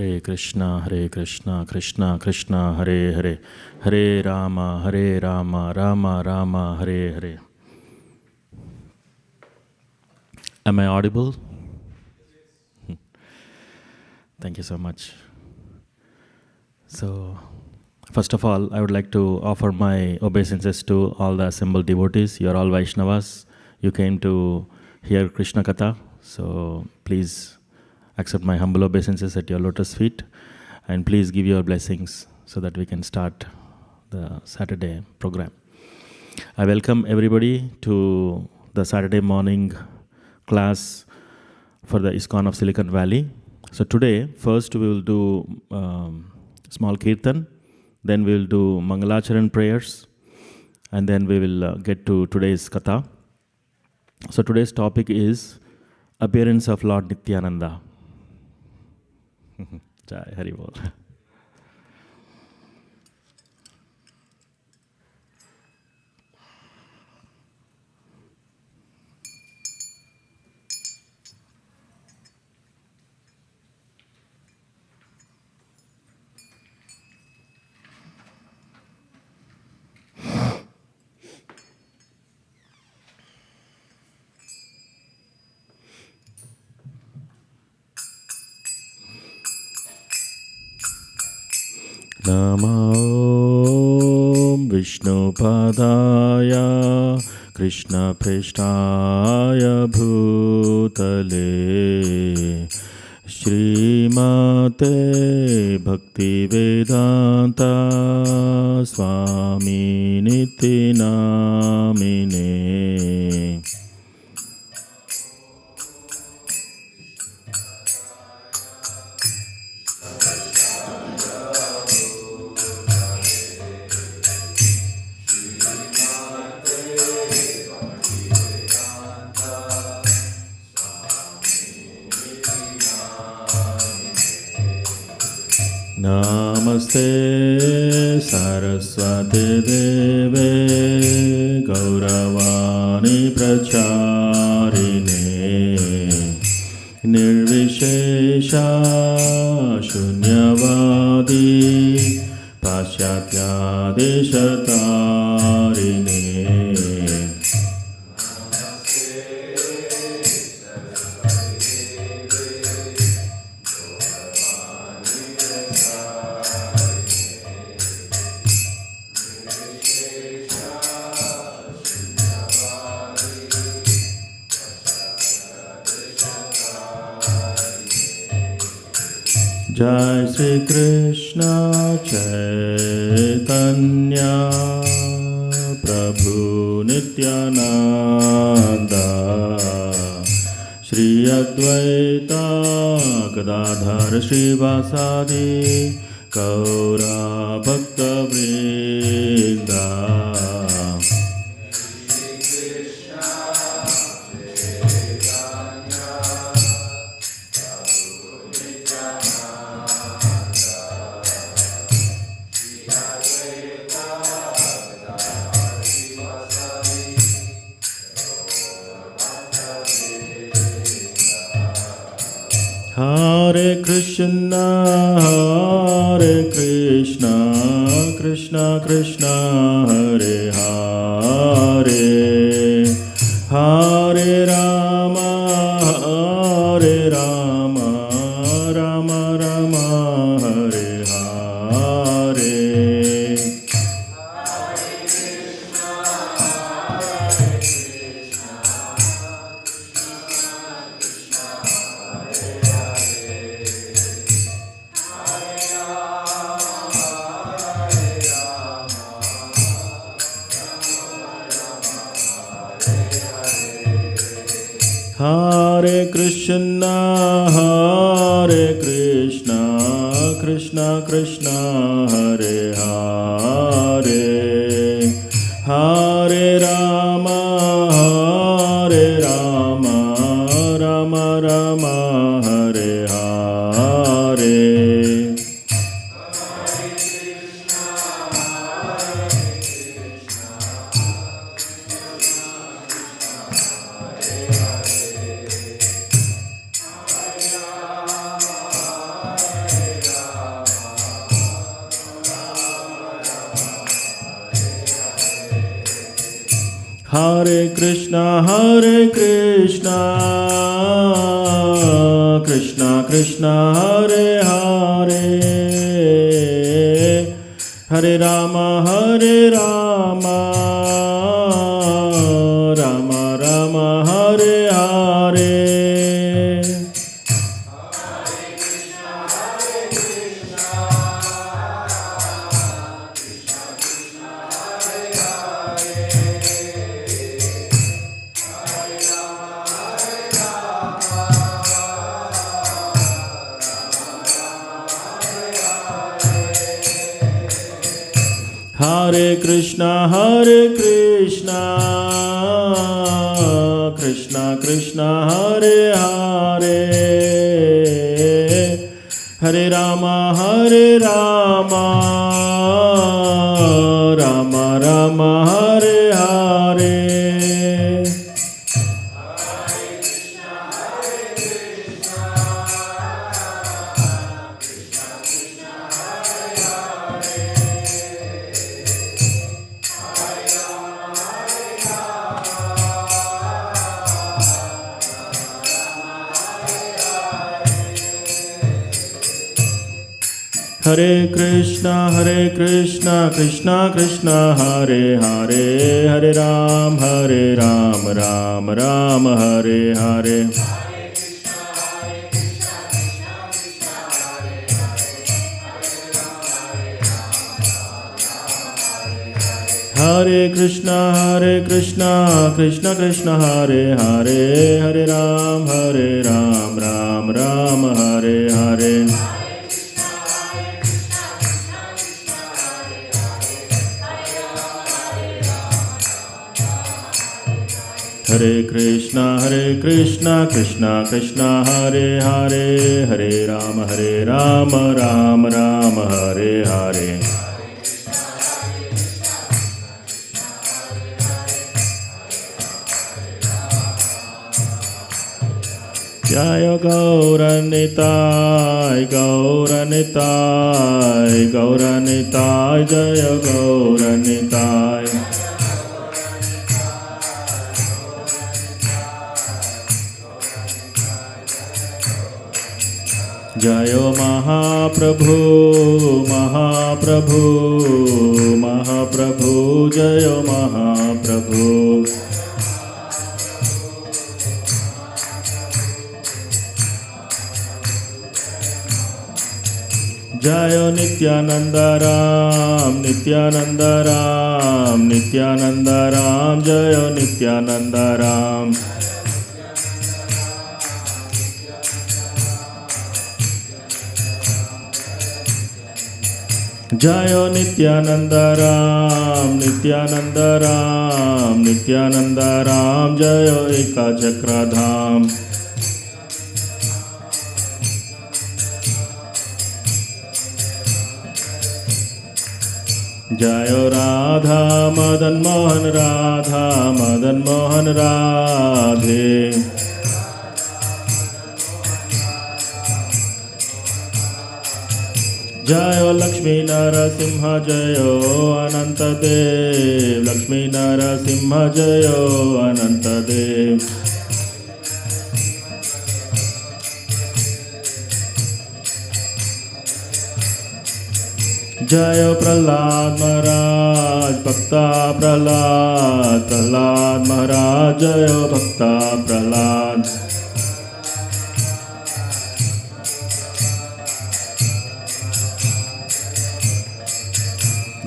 Hare Krishna, Krishna Krishna, Hare Hare, Hare Rama, Rama Rama, Hare Hare. Am I audible? Thank you so much. So, first of all, I would like to offer my obeisances to all the assembled devotees. You are all Vaishnavas. You came to hear Krishna Katha. So, please accept my humble obeisances at your lotus feet. And please give your blessings so that we can start the Saturday program. I welcome everybody to the Saturday morning class for the ISKCON of Silicon Valley. So today, first we will do small kirtan, then we will do Mangalacharan prayers, and then we will get to today's katha. So today's topic is appearance of Lord Nityānanda. Jai Hari Bol. Namo Vishnu Padaya Krishna Prishtaya Bhutale Srimate Bhakti Vedanta Swami Niti Namine. Namaste Saraswati Deve Gauravani Pracharine Nirvishesha Shunyavadi Paschatya Deshatarine. Jai Shri Krishna Chaitanya Prabhu Nityānanda Shri Advaita Gadadhar Shri Vasadi Gaura Bhakta Vrinda. Hare Krishna, Krishna Krishna, Hare Hare, Hare Rama, Rama Rama, Hare Hare. Hare Krishna, Krishna Krishna, Hare Hare, Hare Rama, Rama Rama, Hare Hare. Hare Krishna, Krishna Krishna, Hare Hare, Hare Rama, Rama Rama, Hare Hare. Hare Krishna, Krishna Krishna, Hare Hare, Hare Rama, Rama Rama, Hare Hare. Hare Krishna, Krishna Krishna, Hare Hare, Hare Ram, Ram Ram, Hare Hare. Hare Krishna, Krishna Krishna, Hare Hare, Hare Ram, Ram Ram, Hare Hare. Hare Krishna, Krishna Krishna, Hare Hare, Hare Ram, Ram Ram, Hare Hare. Jaya Gauranitai, Gauranitai, Jaya Gauranitai. Jayo Mahaprabhu, Jayo Mahaprabhu. Jayo Nityānanda Ram, Jayo Nityānanda Ram. Jayo Nityānanda Ram, Jayo Ekachakradham. Jayo Radha Madan Mohan, Radhe. Jayo Lakshmi Narasimha, Jayo Anantadev, Lakshmi Narasimha, Jayo Anantadev. Jayo Prahlad Maharaj, Bhakta Prahlad Maharaj, Jayo Bhakta Prahlad.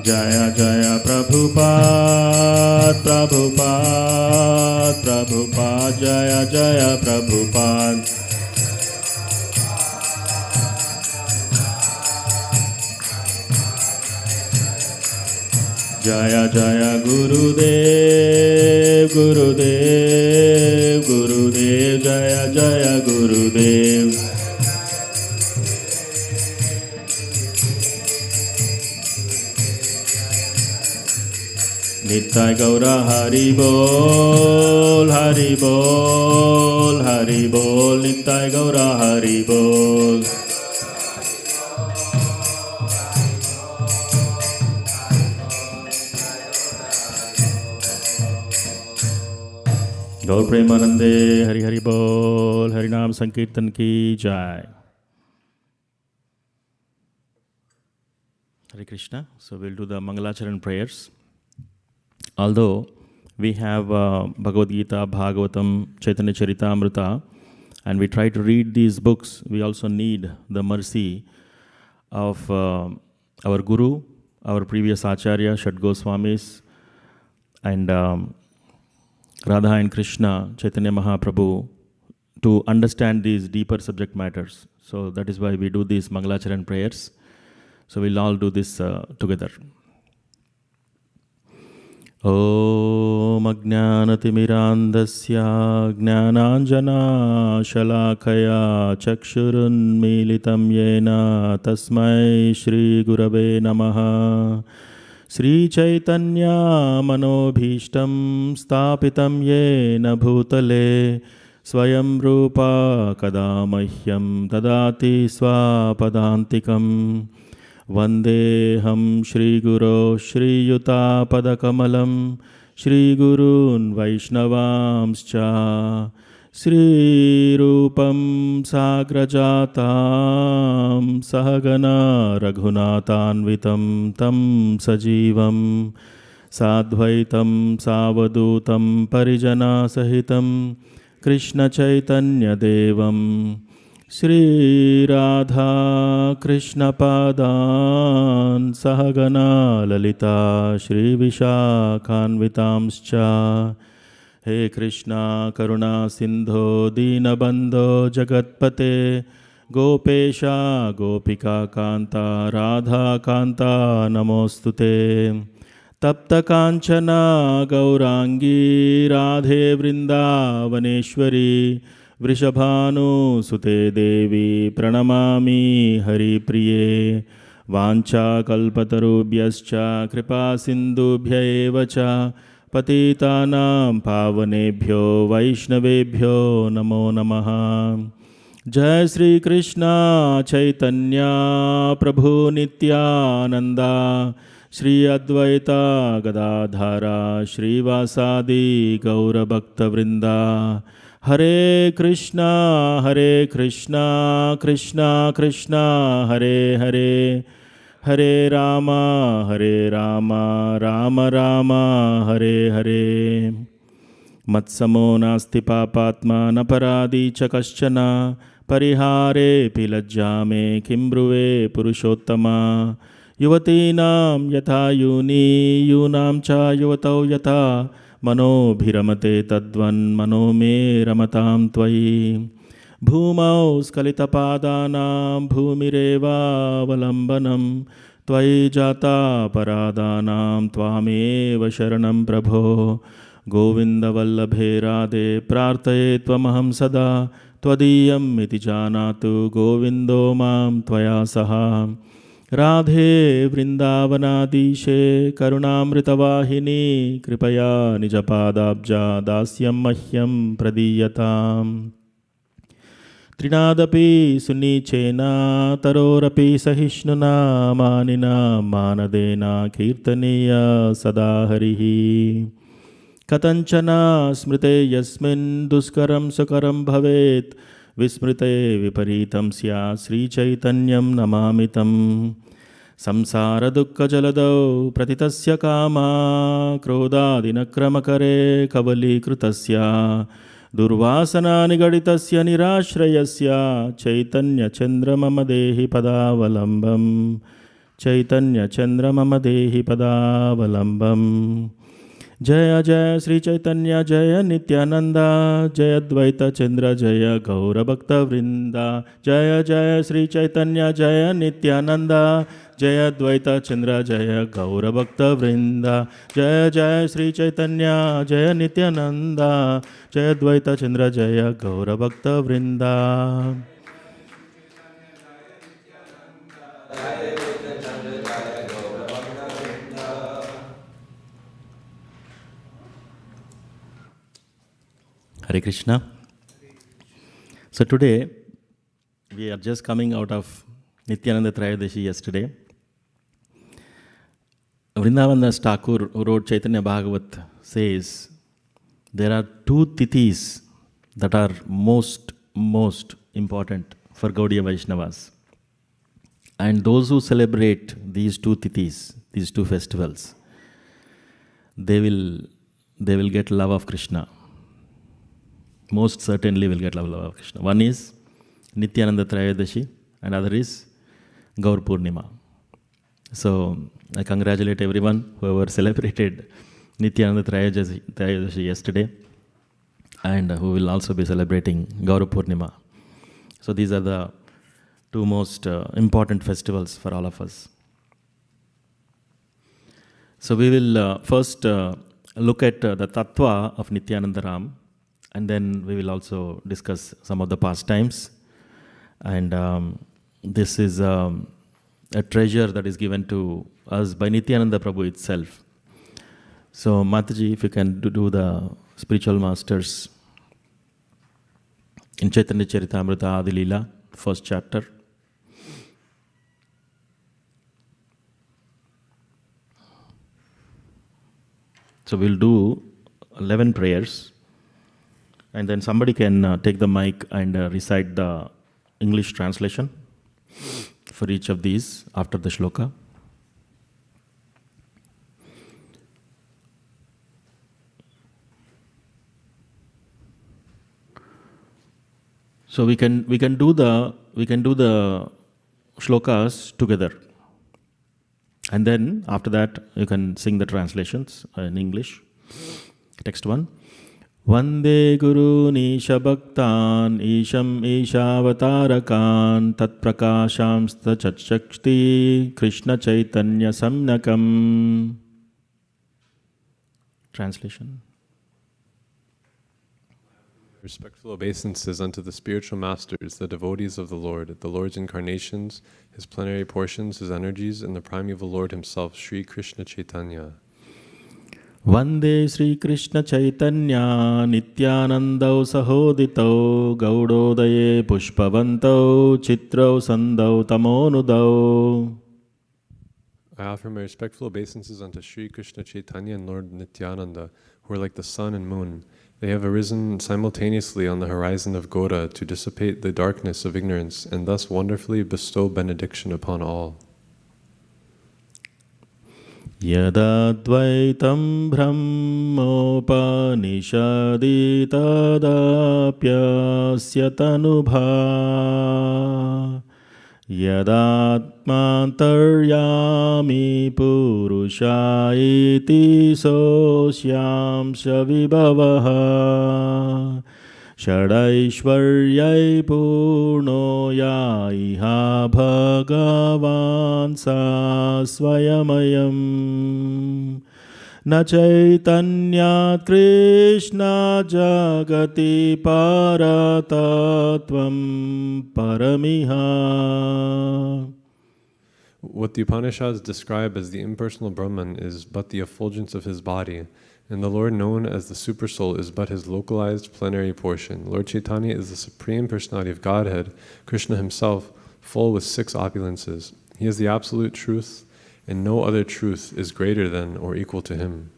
Jaya Jaya Prabhupada, Jaya Jaya Prabhupada. Jaya Jaya Gurudev, Jaya Jaya Gurudev. Nitai Gaura Haribol, Nitai Gaura Haribol. गौर प्रेमानंदे हरि हरि बोल, हरि नाम संकीर्तन की जय. Hare Krishna. So we'll do the Mangalacharan prayers. Although we have Bhagavad Gita, Bhagavatam, Chaitanya Charitamrita, and we try to read these books, we also need the mercy of our Guru, our previous Acharya, Shad Goswamis, and Radha and Krishna, Chaitanya Mahaprabhu, to understand these deeper subject matters. So that is why we do these Mangalacharan prayers. So we'll all do this together. Om Ajnanatimmirandasya Jnananjana Shalakaya Chakshurun Militam Yena Tasmai Shri Gurave Namaha. Sri Chaitanya Manobhishtam Stapitam Yena Bhutale Swayam Rupa Kadamahyam Dadati Swapadantikam. Vandeham Shri Guru Shri Yuta Padakamalam Shri Gurun Vaishnavamscha Sri Rupam Sagrajatam Sahagana Raghunathanvitam Tam Sajivam Sadvaitam Savadutam Parijana Sahitam Krishna Chaitanya Devam Shri Radha Krishna Padan Sahagana Lalita Shri Vishakhanvitamscha. He Krishna Karuna Sindho Dinabandho Jagatpate Gopesha Gopika Kanta Radha Kanta Namostute. Tapta Kanchana Gaurangi Radhe Vrindavaneshwari Vrishabhanu Sute Devi Pranamami Hari Priye. Vancha Kalpatarubhyascha Kripa Sindubhya evacha Patitanam Pavanebhyo Vaishnavebhyo Namo Namaha. Jai Sri Krishna Chaitanya Prabhu Nityānanda Shri Advaita Gadadhara Shri Vasadi Gaura Bhakta Vrinda. Hare Krishna Krishna Krishna Hare Hare Hare Rama Rama Rama Hare Hare. Matsamo nasti papatma naparadi chakaschana parihare pilajjame kimbruve purushottama. Yuvatinam yatha yuni yunam cha yuvatau yatha mano bhiramate tadvan mano me ramatam tvai. Bhumau skalitapadanam bhumireva valambanam tvai jata paradanam tvameva sharanam prabho. Govinda vallabhe radhe prarthaye tvamaham sada tvadiyam iti janatu govindo mam tvaya saha. Radhe Vrindavanadishe Karunamritavahini Kripaya Nijapadabja Dasyam Mahyam Pradiyatam. Trinadapi Sunichena Tarorapi Sahishnuna Manina Manadena Kirtaniya Sadaharihi. Katanchana Smrite Yasmin Duskaram Sukaram Bhavet Vismrite Viparitam Sya Sri Chaitanyam Namamitam. Samsara Dukkha Jaladau Pratitasya Kama Krodadinakramakare Kavali Krutasya Durvasana Nigaditasya Nirashrayasya Chaitanya Chandra Mamadehi Padavalambam. Chaitanya Chandra Mamadehi Padavalambam. Jaya Jaya Sri Chaitanya Jaya Nityānanda Jaya Dvaita Chandra Jaya Gaura Bhakta Vrinda. Jaya Jaya Sri Chaitanya Jaya Nityānanda Jaya Dvaita Chandra Jaya Gaura Bhakta Vrinda. Jaya Jaya Sri Chaitanya Jaya Nityānanda Jaya Dvaita Chandra Jaya Gaura Bhakta Vrinda. Hare Krishna. So today, we are just coming out of Nityānanda Trayadashi yesterday. Vrindavan Das Thakur, who wrote Chaitanya Bhagavat, says There are two tithis that are most important for Gaudiya Vaishnavas. And those who celebrate these two tithis, these two festivals, they will get love of Krishna. Most certainly will get love of Krishna. One is Nityānanda Trayodasi and other is Gaur Purnima. So I congratulate everyone whoever celebrated Nityānanda Trayodasi yesterday and who will also be celebrating Gaur Purnima. So these are the two most important festivals for all of us. So we will first look at the tattva of Nityananda Ram, and then we will also discuss some of the pastimes. And this is a treasure that is given to us by Nityananda Prabhu itself. So Mataji, if you can do the spiritual masters in Chaitanya Charitamrita Adi Leela, first chapter. So we'll do 11 prayers, and then somebody can take the mic and recite the English translation for each of these after the shloka. So we can do the shlokas together. And then after that, you can sing the translations in English. Text 1. Vande Guru Nisha Bhaktan Isham Ishavatarakan Tat Prakashamsta Chachakti Krishna Chaitanya Samnakam. Translation. Respectful obeisances unto the spiritual masters, the devotees of the Lord's incarnations, His plenary portions, His energies, and the primeval Lord Himself, Sri Krishna Chaitanya. Vande Sri Krishna Chaitanya Nityānandau Sahoditau Gaudodaye Pushpavantau Chitrau Sandau Tamonudau. I offer my respectful obeisances unto Sri Krishna Chaitanya and Lord Nityānanda, who are like the sun and moon. They have arisen simultaneously on the horizon of Gauda to dissipate the darkness of ignorance and thus wonderfully bestow benediction upon all. Yada dvaitam brahmopanishadi tadapyasya tanubha Yadatmantaryami purusha iti sosyam savibhavaha Shadaishwaryai purno ya iha bhagavan sa swayamayam Na chaitanyat Krishna jagati paratatvam paramiha. What the Upanishads describe as the impersonal Brahman is but the effulgence of His body, and the Lord known as the Supersoul is but His localized plenary portion. Lord Chaitanya is the Supreme Personality of Godhead, Krishna Himself, full with 6 opulences. He is the absolute truth, and no other truth is greater than or equal to Him.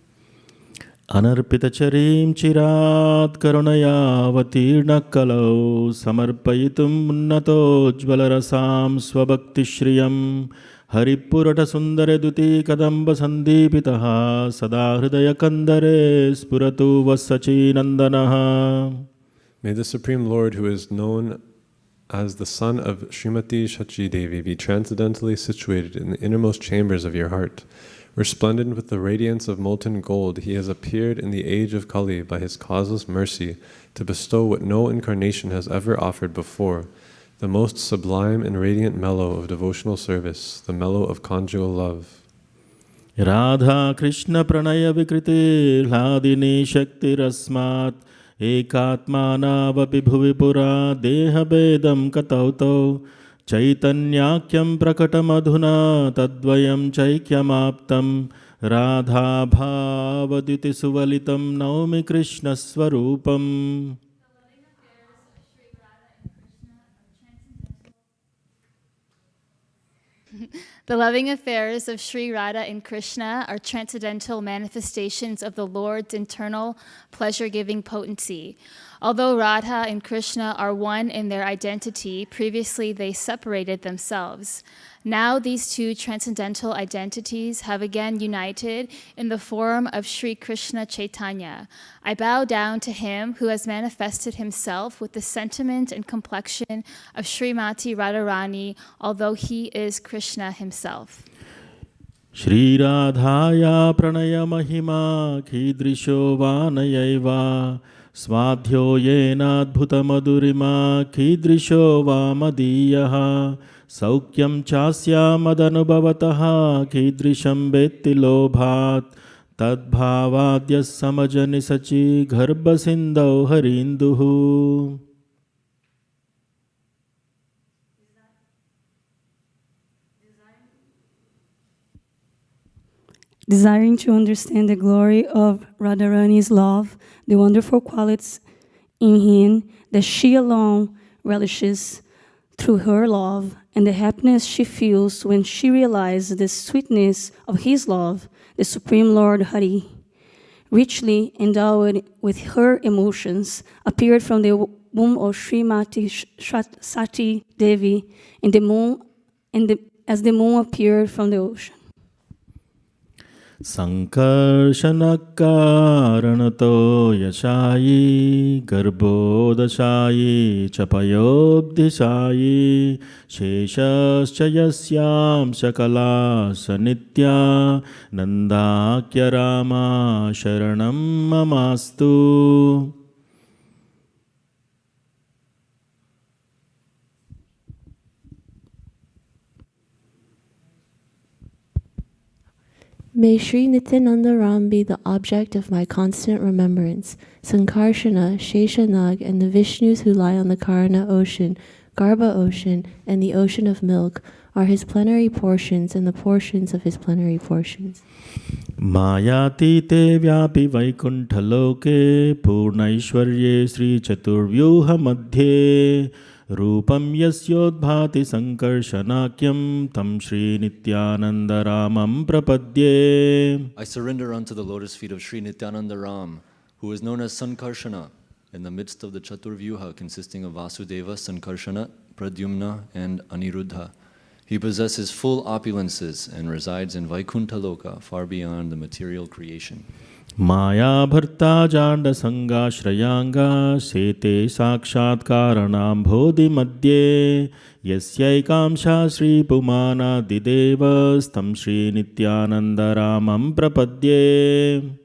Anarpitacharim chirat karunayavatirna kalau samarpayitum unnato jvalarasam swabhakti shriyam haripurata sundare duti kadamba sandipitaha sada hridaya kandare spuratu vasachi nandanaha. May the Supreme Lord, who is known as the son of Srimati Shachi Devi, be transcendentally situated in the innermost chambers of your heart. Resplendent with the radiance of molten gold, He has appeared in the age of Kali by His causeless mercy to bestow what no incarnation has ever offered before, the most sublime and radiant mellow of devotional service, the mellow of conjugal love. Radha Krishna pranaya vikriti hladini shakti rasmat ekatmanavapi bhuvi pura deha bedam katauto Chaitanyakyam prakatam tadvayam chaikyamaptam Radha bhavaduti suvalitam naumi Krishna swarupam. The loving affairs of Sri Radha and Krishna are transcendental manifestations of the Lord's internal pleasure-giving potency. Although Radha and Krishna are one in their identity, previously they separated themselves. Now these two transcendental identities have again united in the form of Sri Krishna Chaitanya. I bow down to him who has manifested himself with the sentiment and complexion of Srimati Radharani, although he is Krishna himself. Shri Radhaya Pranaya Mahima Kidrisho Vanayaiva Swadhyo Yena Adbhuta Madurima Kidrisho Vamadiyaha Saukyam Chasya Madanubhavataha Kidrisham Vetti Lobhat Tadbhavadya Samajani Sachi Garbha Sindau Harinduhu. Desiring to understand the glory of Radharani's love, the wonderful qualities in him that she alone relishes through her love, and the happiness she feels when she realizes the sweetness of his love, the Supreme Lord Hari, richly endowed with her emotions, appeared from the womb of Srimati Sati Devi in the moon, as the moon appeared from the ocean. Sankarshanakaranato yashayi garbhodashayi chapayobdhishayi sheshascha yasyam shakala sanitya nandakya rama sharanam mamastu. May Sri Nityānanda Ram be the object of my constant remembrance. Sankarshana, Sheshanag, and the Vishnus who lie on the Karana ocean, Garbha ocean, and the ocean of milk are his plenary portions and the portions of his plenary portions. Mayatite vyapi vaikunthaloke purnaishwarye Sri Chaturvyuha madhye Rupam yasyodbhati sankarshanakyam tam Sri Nityānanda Ramam prapadye. I surrender unto the lotus feet of Sri Nityānanda Ram, who is known as Sankarshana, in the midst of the Chaturvyuha consisting of Vasudeva, Sankarshana, Pradyumna, and Aniruddha. He possesses full opulences and resides in Vaikuntha Loka, far beyond the material creation. Maya bharta janda sanga shrayanga sete sakshat karanam bodhi madhye yasyaikam Sri Pumana didevas tam Sri Nityānanda Ramam prapadye.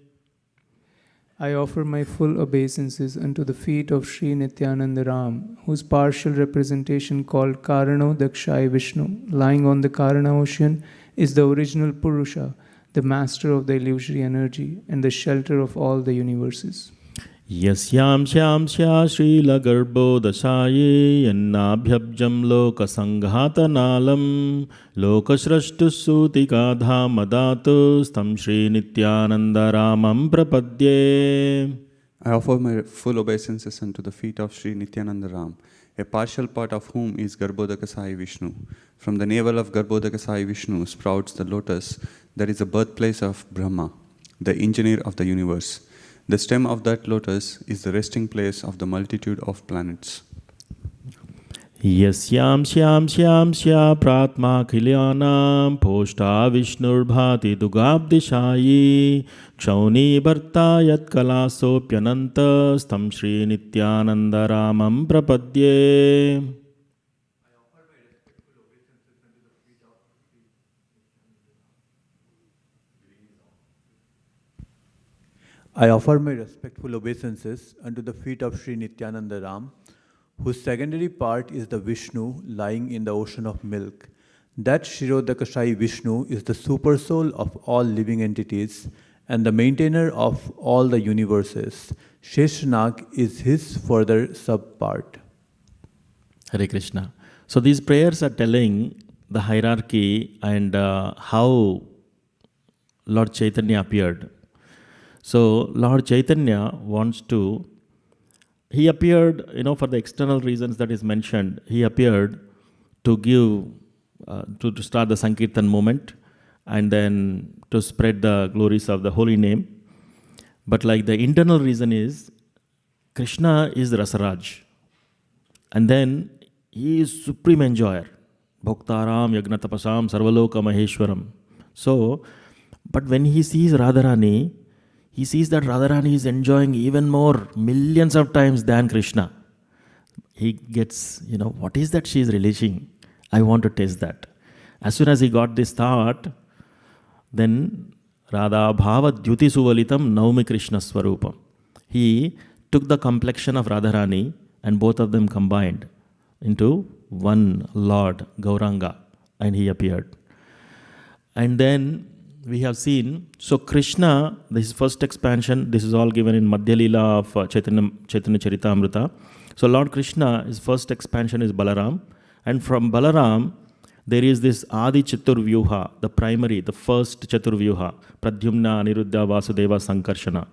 I offer my full obeisances unto the feet of Sri Nityānanda Ram, whose partial representation called Karano Dakshai Vishnu, lying on the Karana ocean, is the original Purusha, the master of the illusory energy and the shelter of all the universes. Yasyam shyam shya Srila Garbho Dasaye Yannabhyabjam Loka Sanghata Nalam Loka Shrashtu Sutika Dhamadatus Tam Sri Nityānanda Ramam prapadye. I offer my full obeisances unto the feet of Sri Nityānanda Ram, a partial part of whom is Garbhodakasai Vishnu. From the navel of Garbhodakasai Vishnu sprouts the lotus that is the birthplace of Brahma, the engineer of the universe. The stem of that lotus is the resting place of the multitude of planets. Yasyam shyam shyam shya pratma khilyanam poshta vishnur bhati dugabdishayi kshauni bharta yat kalasopyanantas tam Sri Nityānanda Ramam prapadye. I offer my respectful obeisances unto the feet of Sri Nityānanda Ram, whose secondary part is the Vishnu lying in the ocean of milk. That Shirodakashai Vishnu is the supersoul of all living entities and the maintainer of all the universes. Sheshanag is his further subpart. Hare Krishna. So these prayers are telling the hierarchy and how Lord Chaitanya appeared. So Lord Chaitanya wants to, he appeared, for the external reasons that is mentioned, he appeared to give to start the Sankirtan movement and then to spread the glories of the holy name. But like the internal reason is Krishna is Rasaraj. And then he is supreme enjoyer. Bhoktaram, Yagnatapasam, Sarvaloka Maheshwaram. So, but when he sees Radharani, he sees that Radharani is enjoying even more, millions of times than Krishna. He gets, what is that she is relishing? I want to taste that. As soon as he got this thought, then Radha Bhava Dyuti Suvalitam Naumi Krishna Swarupam. He took the complexion of Radharani and both of them combined into one Lord, Gauranga, and he appeared. And then we have seen, so Krishna, this first expansion, this is all given in Madhya Leela of Chaitanya Charitamrita. So Lord Krishna, his first expansion is Balaram. And from Balaram, there is this Adi Chaturvyuha, the primary, the first Chaturvyuha, Pradyumna, Aniruddha, Vasudeva, Sankarshana.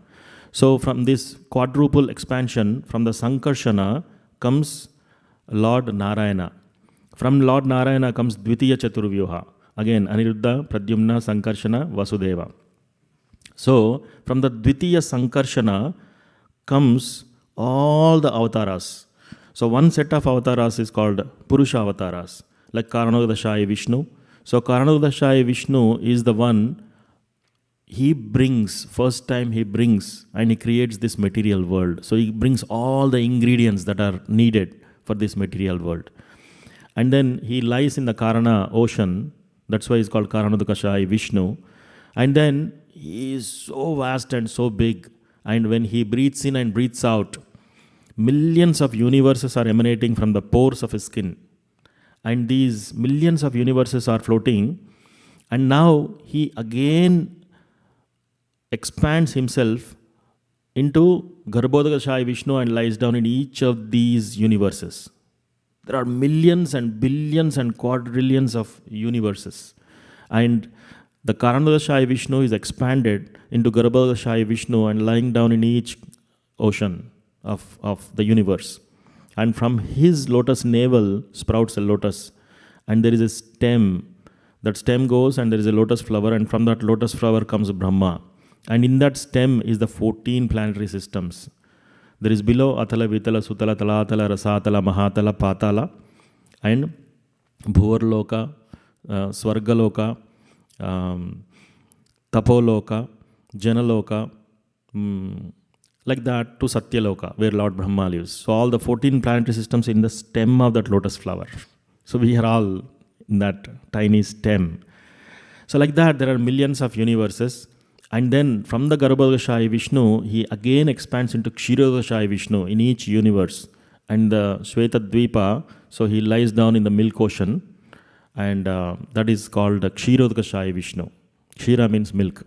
So from this quadruple expansion, from the Sankarshana comes Lord Narayana. From Lord Narayana comes Dvitiya Chaturvyuha. Again, Aniruddha, Pradyumna, Sankarshana, Vasudeva. So, from the Dvitiya Sankarshana comes all the avataras. So, one set of avataras is called Purusha avataras, like Karanodashaya Vishnu. So, Karanodashaya Vishnu is the one he brings, first time he brings, and he creates this material world. So, he brings all the ingredients that are needed for this material world. And then he lies in the Karana ocean. That's why he's called Karanodakashaya Vishnu. And then he is so vast and so big. And when he breathes in and breathes out, millions of universes are emanating from the pores of his skin. And these millions of universes are floating. And now he again expands himself into Garbhodakashaya Vishnu and lies down in each of these universes. There are millions and billions and quadrillions of universes. And the Karanodashaya Vishnu is expanded into Garbhodakashaya Vishnu and lying down in each ocean of the universe. And from his lotus navel sprouts a lotus. And there is a stem. That stem goes and there is a lotus flower, and from that lotus flower comes Brahma. And in that stem is the 14 planetary systems. There is below Atala, Vitala, Sutala, Talatala, Rasatala, Mahatala, Patala, and Bhuvarloka, Swargaloka, Tapoloka, Janaloka, like that to Satyaloka, where Lord Brahma lives. So all the 14 planetary systems in the stem of that lotus flower. So we are all in that tiny stem. So like that, there are millions of universes. And then from the Garbhodakashaya Vishnu, he again expands into Kshirodakashaya Vishnu in each universe. And the Shweta Dvipa, so he lies down in the milk ocean. And that is called Kshirodakashaya Vishnu. Kshira means milk.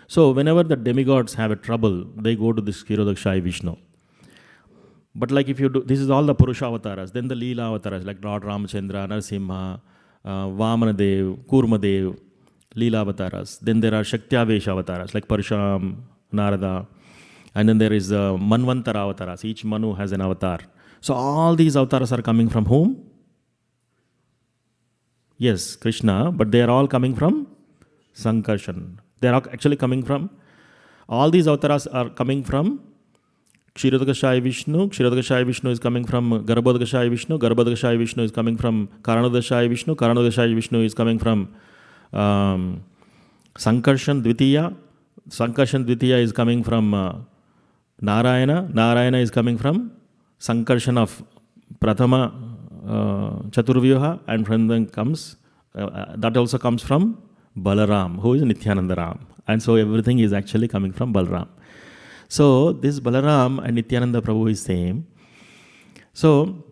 So whenever the demigods have a trouble, they go to this Kshirodakashaya Vishnu. But like if you do, this is all the Purusha avatars. Then the Leela avatars like Lord Ramachandra, Narasimha, Vamanadev, Kurmadev, Leela avatars. Then there are Shaktiavesh avatars like Parshuram, Narada. And then there is Manvantara avatars. Each Manu has an avatar. So all these avatars are coming from whom? Yes, Krishna, but they are all coming from Sankarshan. They are actually coming from, all these avatars are coming from Kshirodakashaya Vishnu. Kshirodakashaya Vishnu is coming from Garbhodakashaya Vishnu. Garbhodakashaya Vishnu is coming from Karanodashaya Vishnu. Karanodashaya Vishnu is coming from Sankarshan Dvitiya. Sankarshan Dvitiya is coming from Narayana. Narayana is coming from Sankarshan of Prathama Chaturvyuha, and from then comes, that also comes from Balaram, who is Nityānanda Ram. And so everything is actually coming from Balaram. So this Balaram and Nityānanda Prabhu is same. So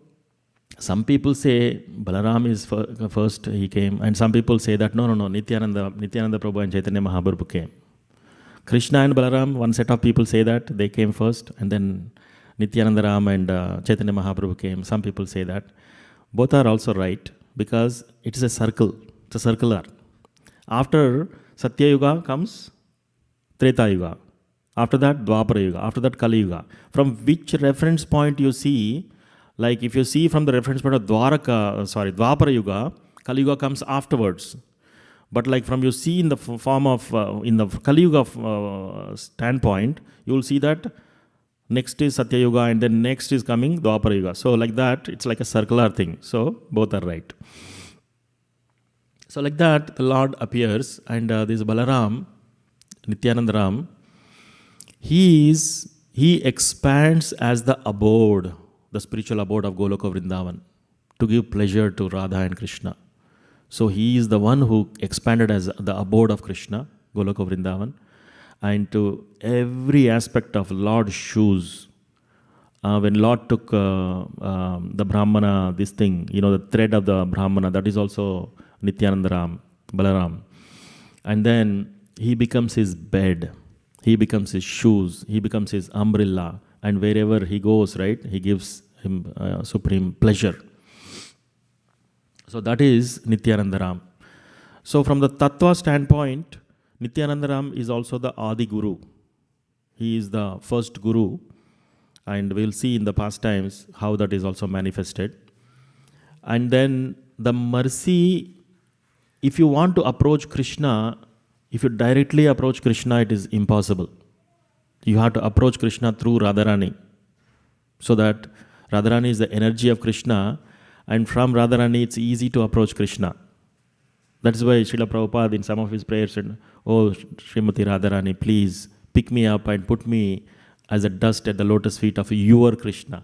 some people say Balaram is first he came, and some people say that no, Nityānanda Prabhu and Chaitanya Mahaprabhu came. Krishna and Balaram, one set of people say that they came first, and then Nityānanda Ram and Chaitanya Mahaprabhu came. Some people say that. Both are also right, because it is a circle. It's a circular. After Satya Yuga comes Treta Yuga. After that Dwapara Yuga. After that Kali Yuga. From which reference point you see, Like if you see from the reference point of Dwapara Yuga, Kali Yuga comes afterwards. But like from you see in the form of, in the Kali Yuga standpoint, you will see that next is Satya Yuga and then next is coming Dwapara Yuga. So like that, it's like a circular thing. So both are right. So like that, the Lord appears and this Balaram, Nityānanda Ram, he expands as the abode, the spiritual abode of Goloka Vrindavan, to give pleasure to Radha and Krishna. So he is the one who expanded as the abode of Krishna, Goloka Vrindavan, and to every aspect of Lord's shoes. When Lord took the Brahmana, this thing, the thread of the Brahmana, that is also Nityānanda Ram, Balaram. And then he becomes his bed, he becomes his shoes, he becomes his umbrella, and wherever he goes, right, he gives him supreme pleasure. So that is Nityānanda Ram. So from the Tattva standpoint, Nityānanda Ram is also the Adi Guru. He is the first Guru, and we'll see in the pastimes how that is also manifested. And then the mercy, if you want to approach Krishna, if you directly approach Krishna, it is impossible. You have to approach Krishna through Radharani. So that Radharani is the energy of Krishna, and from Radharani it's easy to approach Krishna. That is why Srila Prabhupada in some of his prayers said, "Oh Srimati Radharani, please pick me up and put me as a dust at the lotus feet of your Krishna."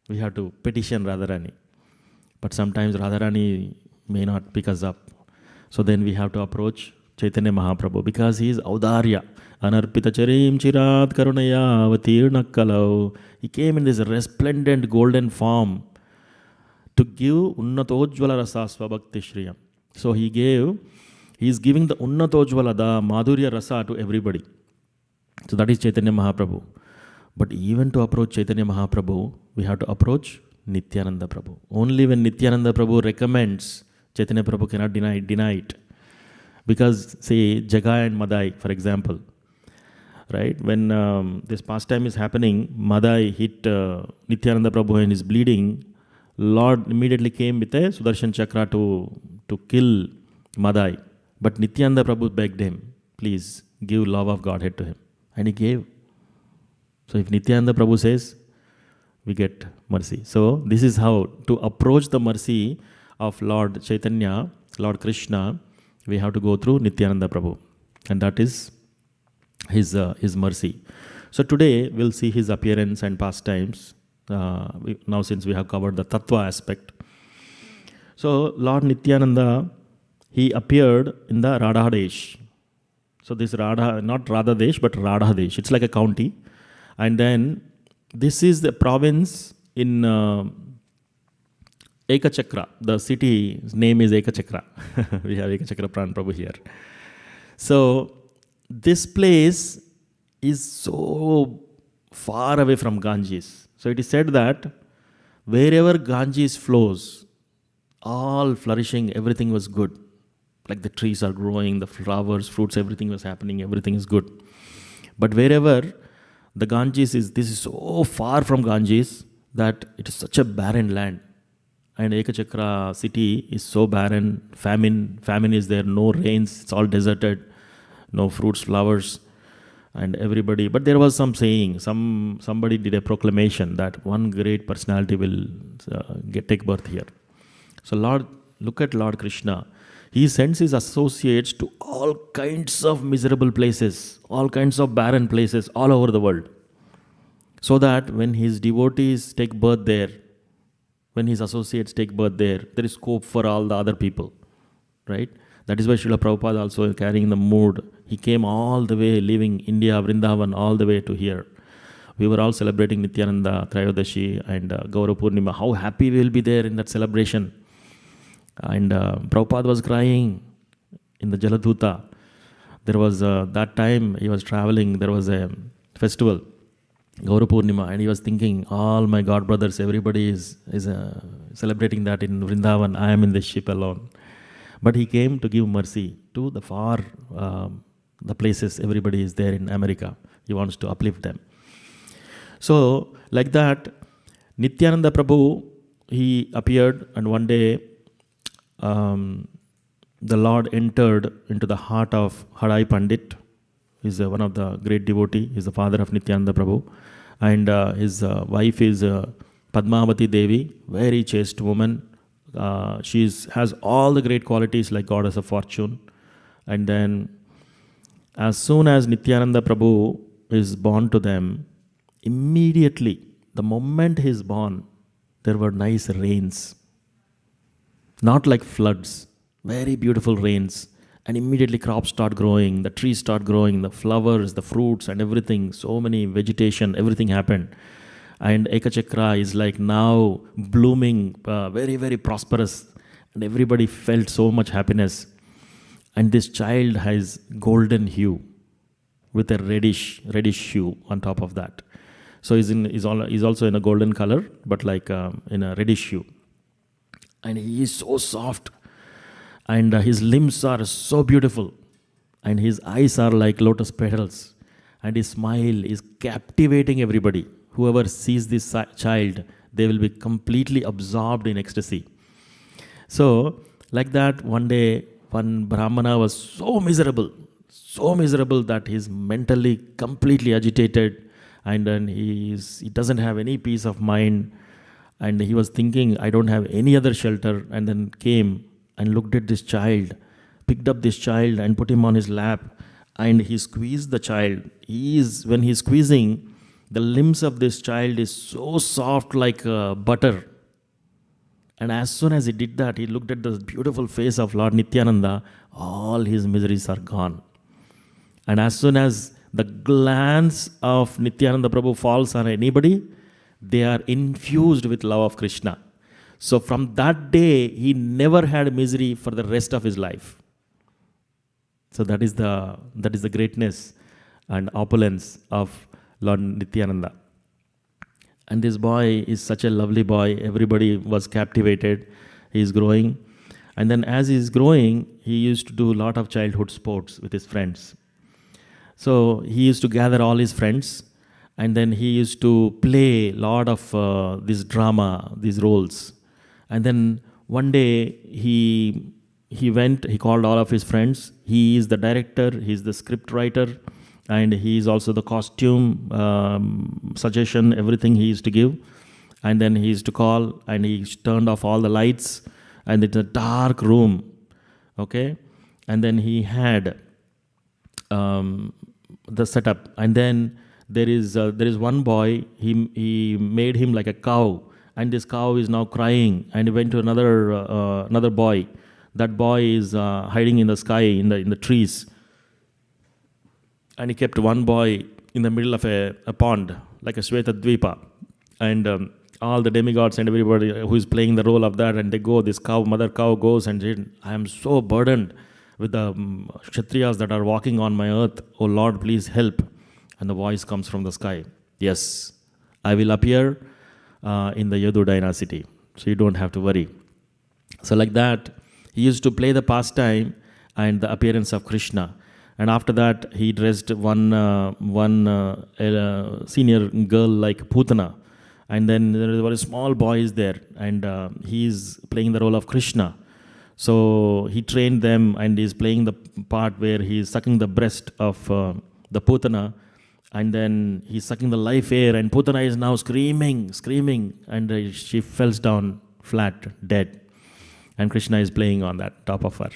We have to petition Radharani. But sometimes Radharani may not pick us up. So then we have to approach Chaitanya Mahaprabhu, because he is Audarya. Anarpita charim chirad karunaya avatirna kalau. He came in this resplendent golden form to give Unnatojvala Rasa Swabhakti Shriyam. So he is giving the Unnatojvala, the Madhurya Rasa to everybody. So that is Chaitanya Mahaprabhu. But even to approach Chaitanya Mahaprabhu, we have to approach Nityānanda Prabhu. Only when Nityānanda Prabhu recommends, Chaitanya Prabhu cannot deny it. Because say Jagai and Madai, for example, right? When this pastime is happening, Madai hit Nityānanda Prabhu and is bleeding. Lord immediately came with a Sudarshan Chakra to kill Madai. But Nityānanda Prabhu begged him, please give love of Godhead to him. And he gave. So if Nityānanda Prabhu says, we get mercy. So this is how to approach the mercy of Lord Chaitanya, Lord Krishna, we have to go through Nityānanda Prabhu. And that is his mercy. So today we'll see his appearance and pastimes. Now since we have covered the Tattva aspect. So Lord Nityānanda, he appeared in the Radhadesh. So this Radha, not Radhadesh, but Radhadesh. It's like a county. And then this is the province in Ekachakra. The city's name is Ekachakra. We have Ekachakra Pran Prabhu here. So this place is so far away from Ganges. So it is said that wherever Ganges flows, all flourishing, everything was good. Like the trees are growing, the flowers, fruits, everything was happening, everything is good. But wherever the Ganges is, this is so far from Ganges that it is such a barren land. And Ekachakra city is so barren, famine is there, no rains, it's all deserted, no fruits, flowers, and everybody. But there was some saying, somebody did a proclamation that one great personality will take birth here. So look at Lord Krishna. He sends his associates to all kinds of miserable places, all kinds of barren places all over the world. So that when his devotees take birth there, when his associates take birth there is scope for all the other people, right? That is why Srila Prabhupada also carrying the mood. He came all the way, leaving India, Vrindavan, all the way to here. We were all celebrating Nityānanda, Trayodashi and Gaura Purnima. How happy we will be there in that celebration. And Prabhupada was crying in the Jaladuta. There was, that time he was traveling, there was a festival, Gaura Purnima, and he was thinking, all my God brothers, everybody is celebrating that in Vrindavan. I am in this ship alone. But he came to give mercy to the far, the places everybody is there in America. He wants to uplift them. So, like that, Nityānanda Prabhu, he appeared, and one day the Lord entered into the heart of Hadai Pandit. He's one of the great devotee. He's the father of Nityānanda Prabhu. And his wife is Padmavati Devi, very chaste woman. She has all the great qualities like goddess of fortune. And then as soon as Nityānanda Prabhu is born to them, immediately, the moment he is born, there were nice rains. Not like floods, very beautiful rains. And immediately crops start growing, the trees start growing, the flowers, the fruits and everything, so many vegetation, everything happened. And Ekachakra is like now blooming, very, very prosperous. And everybody felt so much happiness. And this child has golden hue with a reddish hue on top of that. So he's also in a golden color, but like in a reddish hue. And he is so soft. And his limbs are so beautiful. And his eyes are like lotus petals. And his smile is captivating everybody. Whoever sees this child, they will be completely absorbed in ecstasy. So, like that, one day, one Brahmana was so miserable that he's mentally completely agitated, and then he doesn't have any peace of mind, and he was thinking, I don't have any other shelter, and then came and looked at this child, picked up this child and put him on his lap, and he squeezed the child. When he's squeezing, the limbs of this child is so soft like butter. And as soon as he did that, he looked at the beautiful face of Lord Nityānanda, all his miseries are gone. And as soon as the glance of Nityānanda Prabhu falls on anybody, they are infused with love of Krishna. So from that day, he never had misery for the rest of his life. So that is the greatness and opulence of Lord Nityānanda. And this boy is such a lovely boy. Everybody was captivated. He is growing. And then as he is growing, he used to do a lot of childhood sports with his friends. So he used to gather all his friends, and then he used to play a lot of this drama, these roles. And then one day he called all of his friends. He is the director, he is the script writer, and he is also the costume suggestion, everything he used to give. And then he used to call, and he turned off all the lights, and it's a dark room, okay? And then he had the setup, and then there is one boy, he made him like a cow, and this cow is now crying, and he went to another boy. That boy is hiding in the sky, in the trees. And he kept one boy in the middle of a pond, like a Shweta Dvipa. And all the demigods and everybody who is playing the role of that, and they go, this cow, mother cow goes and said, I am so burdened with the Kshatriyas that are walking on my earth. Oh Lord, please help. And the voice comes from the sky. Yes, I will appear in the Yadu dynasty. So you don't have to worry. So like that, he used to play the pastime and the appearance of Krishna. And after that, he dressed one senior girl like Putana. And then there was a small boy is there, and he is playing the role of Krishna. So he trained them, and is playing the part where he is sucking the breast of the Putana, and then he's sucking the life air, and Putana is now screaming, and she falls down flat, dead. And Krishna is playing on that top of her.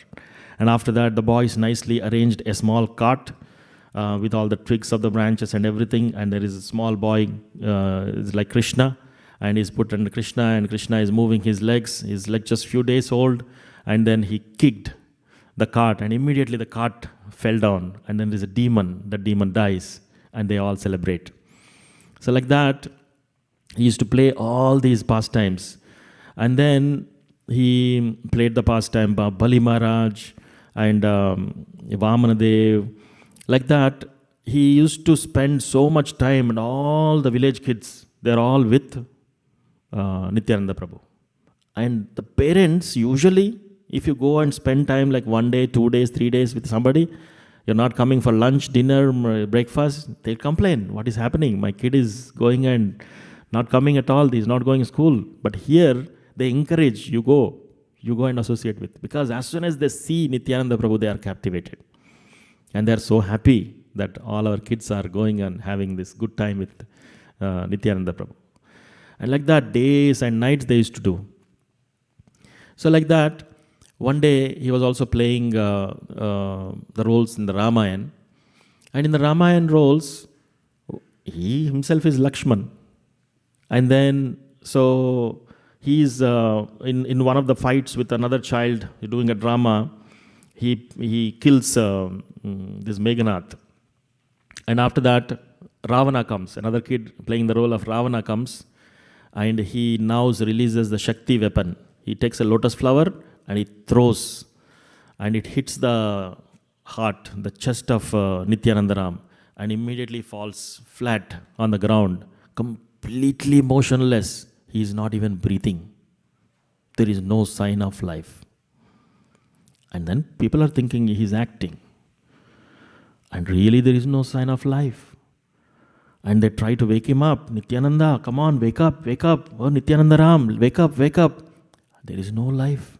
And after that, the boys nicely arranged a small cart with all the twigs of the branches and everything. And there is a small boy, it's like Krishna, and he's put under Krishna, and Krishna is moving his legs. He's like just few days old, and then he kicked the cart, and immediately the cart fell down. And then there's a demon. The demon dies, and they all celebrate. So like that, he used to play all these pastimes, and then he played the pastime Bali Maharaj and Vamanadev. Like that, he used to spend so much time, and all the village kids, they're all with Nityānanda Prabhu. And the parents, usually, if you go and spend time like 1 day, 2 days, 3 days with somebody, you're not coming for lunch, dinner, breakfast, they'll complain, what is happening? My kid is going and not coming at all, he's not going to school. But here, they encourage, you go and associate with. Because as soon as they see Nityananda Prabhu, they are captivated. And they are so happy that all our kids are going and having this good time with Nityananda Prabhu. And like that, days and nights they used to do. So like that, one day he was also playing the roles in the Ramayana. And in the Ramayana roles, he himself is Lakshman. And then, so he's in one of the fights with another child doing a drama, he kills this Meghanath. And after that, Ravana comes. Another kid playing the role of Ravana comes. And he now releases the Shakti weapon. He takes a lotus flower and he throws. And it hits the heart, the chest of Nityananda Ram. And immediately falls flat on the ground. Completely motionless. He is not even breathing. There is no sign of life. And then people are thinking he is acting. And really there is no sign of life. And they try to wake him up. Nityananda, come on, wake up, wake up. Oh, Nityananda Ram, wake up, wake up. There is no life.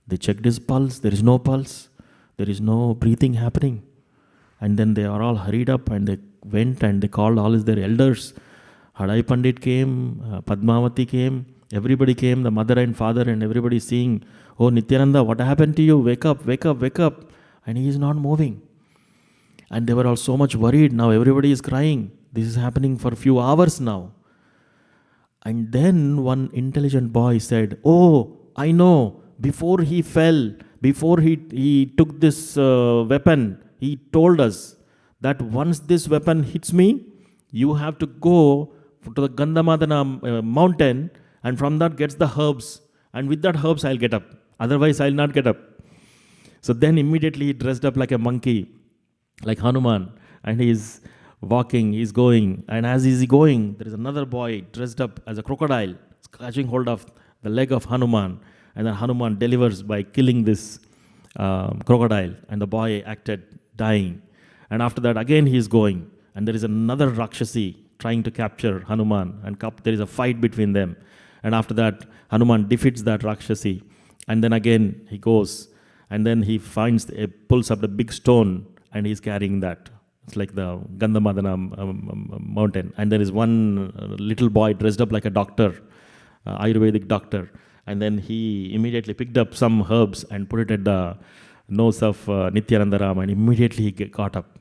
They checked his pulse. There is no pulse. There is no breathing happening. And then they are all hurried up and they went and they called all their elders. Hadai Pandit came, Padmavati came, everybody came, the mother and father and everybody seeing, oh Nityananda, what happened to you? Wake up, wake up, wake up. And he is not moving. And they were all so much worried. Now everybody is crying. This is happening for a few hours now. And then one intelligent boy said, oh, I know, before he fell, before he took this weapon, he told us that once this weapon hits me, you have to go to the Gandhamadana mountain and from that gets the herbs. And with that herbs, I'll get up. Otherwise, I'll not get up. So then immediately he dressed up like a monkey, like Hanuman. And he's walking, he's going. And as he's going, there is another boy dressed up as a crocodile, catching hold of the leg of Hanuman. And then Hanuman delivers by killing this crocodile. And the boy acted dying. And after that, again he is going. And there is another Rakshasi trying to capture Hanuman. And there is a fight between them. And after that, Hanuman defeats that Rakshasi. And then again he goes. And then he pulls up the big stone and he's carrying that. It's like the Gandhamadana mountain. And there is one little boy dressed up like a doctor, Ayurvedic doctor. And then he immediately picked up some herbs and put it at the nose of Nityananda Ram, and immediately he got up.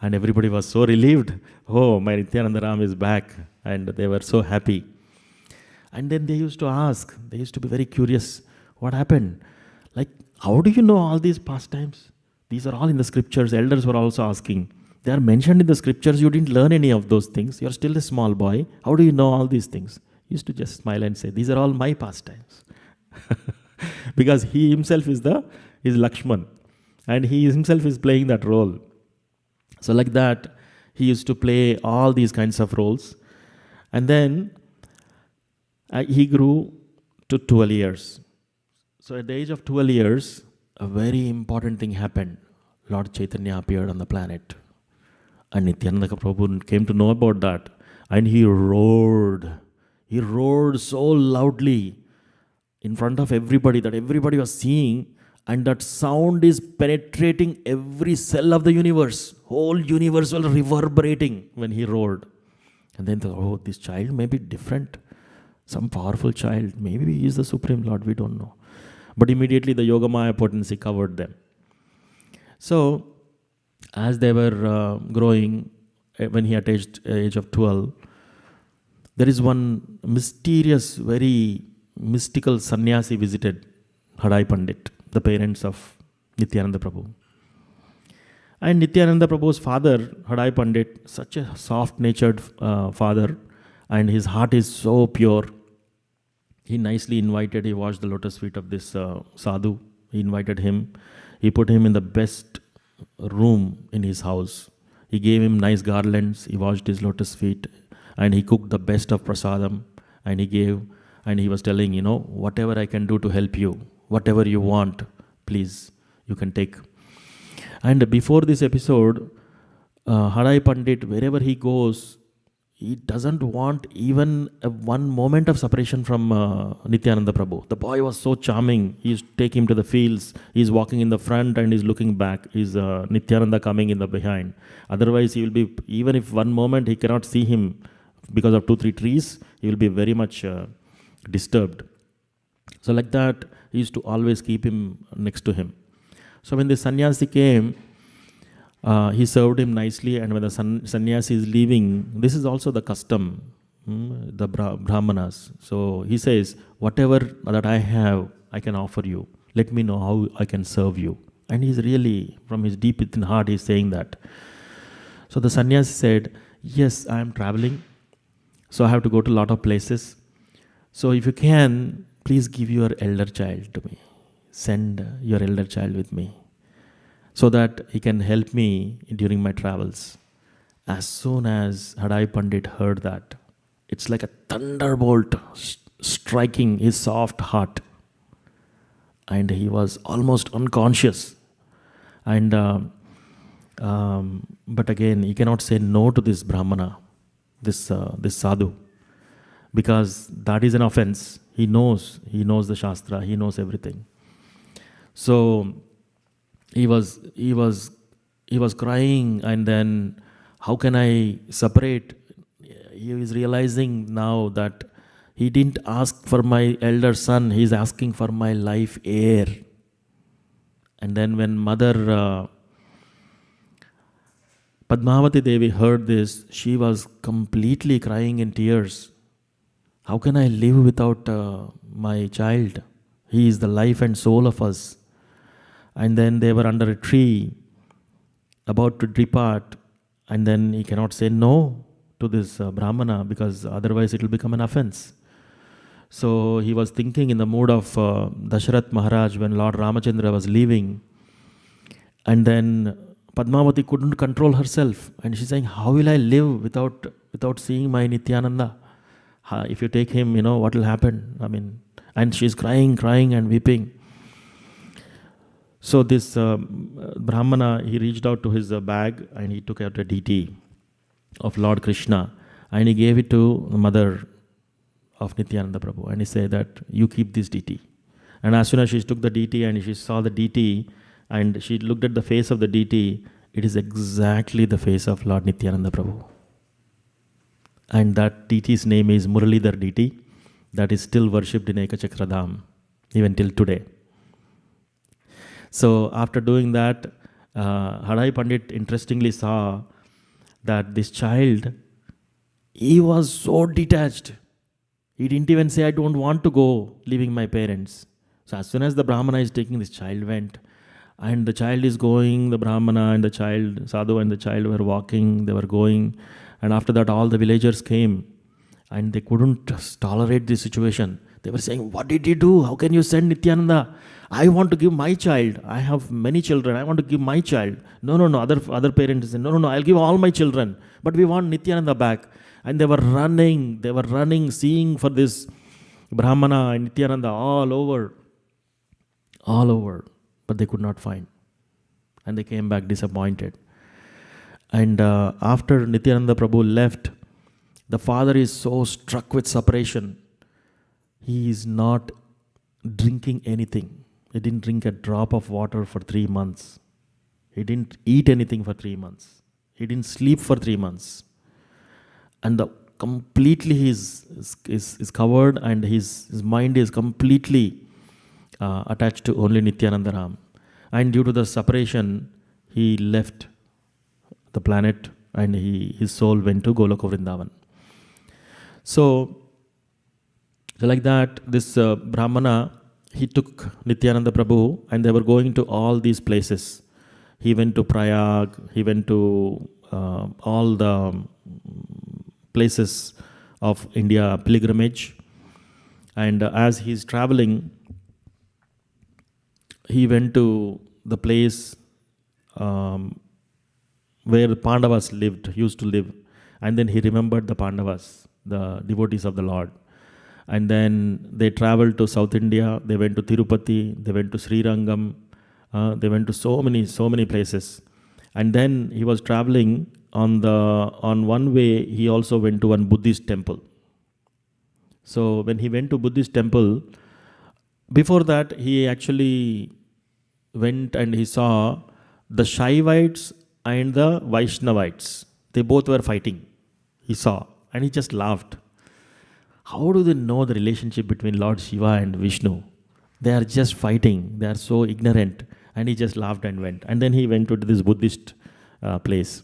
And everybody was so relieved. Oh, my Nityananda Ram is back. And they were so happy. And then they used to ask, they used to be very curious, what happened? Like, how do you know all these pastimes? These are all in the scriptures. Elders were also asking. They are mentioned in the scriptures. You didn't learn any of those things. You're still a small boy. How do you know all these things? He used to just smile and say, these are all my pastimes. Because he himself is Lakshman. And he himself is playing that role. So like that, he used to play all these kinds of roles. And then he grew to 12 years. So at the age of 12 years, a very important thing happened. Lord Chaitanya appeared on the planet. And Nityananda Prabhu came to know about that. And he roared. He roared so loudly in front of everybody that everybody was seeing. And that sound is penetrating every cell of the universe. Whole universe was reverberating when he roared. And then thought, oh, this child may be different. Some powerful child. Maybe he is the Supreme Lord. We don't know. But immediately the Yogamaya potency covered them. So, as they were growing, when he attained age of 12, there is one mysterious, very mystical sannyasi visited Hadai Pandit, the parents of Nityananda Prabhu. And Nityananda Prabhu's father, Hadai Pandit, such a soft-natured father, and his heart is so pure. He nicely invited, he washed the lotus feet of this sadhu. He invited him. He put him in the best room in his house. He gave him nice garlands. He washed his lotus feet. And he cooked the best of prasadam. And he gave, and he was telling, whatever I can do to help you, whatever you want, please, you can take. And before this episode, Hadai Pandit, wherever he goes, he doesn't want even one moment of separation from Nityānanda Prabhu. The boy was so charming. He used to take him to the fields. He's walking in the front and he's looking back. He's Nityānanda coming in the behind. Otherwise, he will be, even if one moment he cannot see him because of 2-3 trees, he will be very much disturbed. So like that, he used to always keep him next to him. So when the sannyasi came, he served him nicely, and when the sannyasi is leaving, this is also the custom, the brahmanas. So he says, whatever that I have, I can offer you. Let me know how I can serve you. And he's really, from his deep within heart, he's saying that. So the sannyasi said, yes, I am traveling, so I have to go to a lot of places. So if you can, please give your elder child to me. Send your elder child with me, so that he can help me during my travels. As soon as Hadai Pandit heard that, it's like a thunderbolt striking his soft heart. And he was almost unconscious. And but again, he cannot say no to this Brahmana, this sadhu, because that is an offense. He knows the Shastra, he knows everything. So he was crying, and then how can I separate? He is realizing now that he didn't ask for my elder son, he is asking for my life heir. And then when Mother Padmavati Devi heard this, she was completely crying in tears. How can I live without my child? He is the life and soul of us. And then they were under a tree, about to depart, and then he cannot say no to this Brahmana, because otherwise it will become an offense. So he was thinking in the mood of Dasharath Maharaj when Lord Ramachandra was leaving, and then Padmavati couldn't control herself, and she's saying, how will I live without seeing my Nityānanda? If you take him, what will happen? And she's crying and weeping. So this Brahmana, he reached out to his bag and he took out a deity of Lord Krishna, and he gave it to the mother of Nityānanda Prabhu, and he said that you keep this deity. And as soon as she took the deity and she saw the deity and she looked at the face of the deity, it is exactly the face of Lord Nityānanda Prabhu. And that deity's name is Muralidhar deity, that is still worshipped in Ekachakradham even till today. So after doing that, Hadai Pandit interestingly saw that this child, he was so detached. He didn't even say, I don't want to go, leaving my parents. So as soon as the Brahmana is taking, this child went. And the child is going, the Brahmana and the child, Sadhu and the child were walking, they were going. And after that, all the villagers came. And they couldn't tolerate this situation. They were saying, what did you do? How can you send Nityānanda? I want to give my child. I have many children. I want to give my child. No. Other parents said, no, I'll give all my children. But we want Nityānanda back. And they were running, seeing for this Brahmana and Nityānanda all over. But they could not find. And they came back disappointed. And after Nityānanda Prabhu left, the father is so struck with separation. He is not drinking anything. He didn't drink a drop of water for 3 months. He didn't eat anything for 3 months. He didn't sleep for 3 months. And completely he is covered, and his mind is completely attached to only Nityānanda Ram. And due to the separation, he left the planet and his soul went to Goloka Vrindavan. So like that, this Brahmana, he took Nityānanda Prabhu and they were going to all these places. He went to Prayag, he went to all the places of India pilgrimage. And as he's traveling, he went to the place where the Pandavas used to live. And then he remembered the Pandavas, the devotees of the Lord. And then they traveled to South India, they went to Tirupati, they went to Srirangam, they went to so many places. And then he was traveling on one way, he also went to one Buddhist temple. So when he went to Buddhist temple, before that he actually went and he saw the Shaivites and the Vaishnavites. They both were fighting. He saw and he just laughed. How do they know the relationship between Lord Shiva and Vishnu? They are just fighting. They are so ignorant. And he just laughed and went. And then he went to this Buddhist place.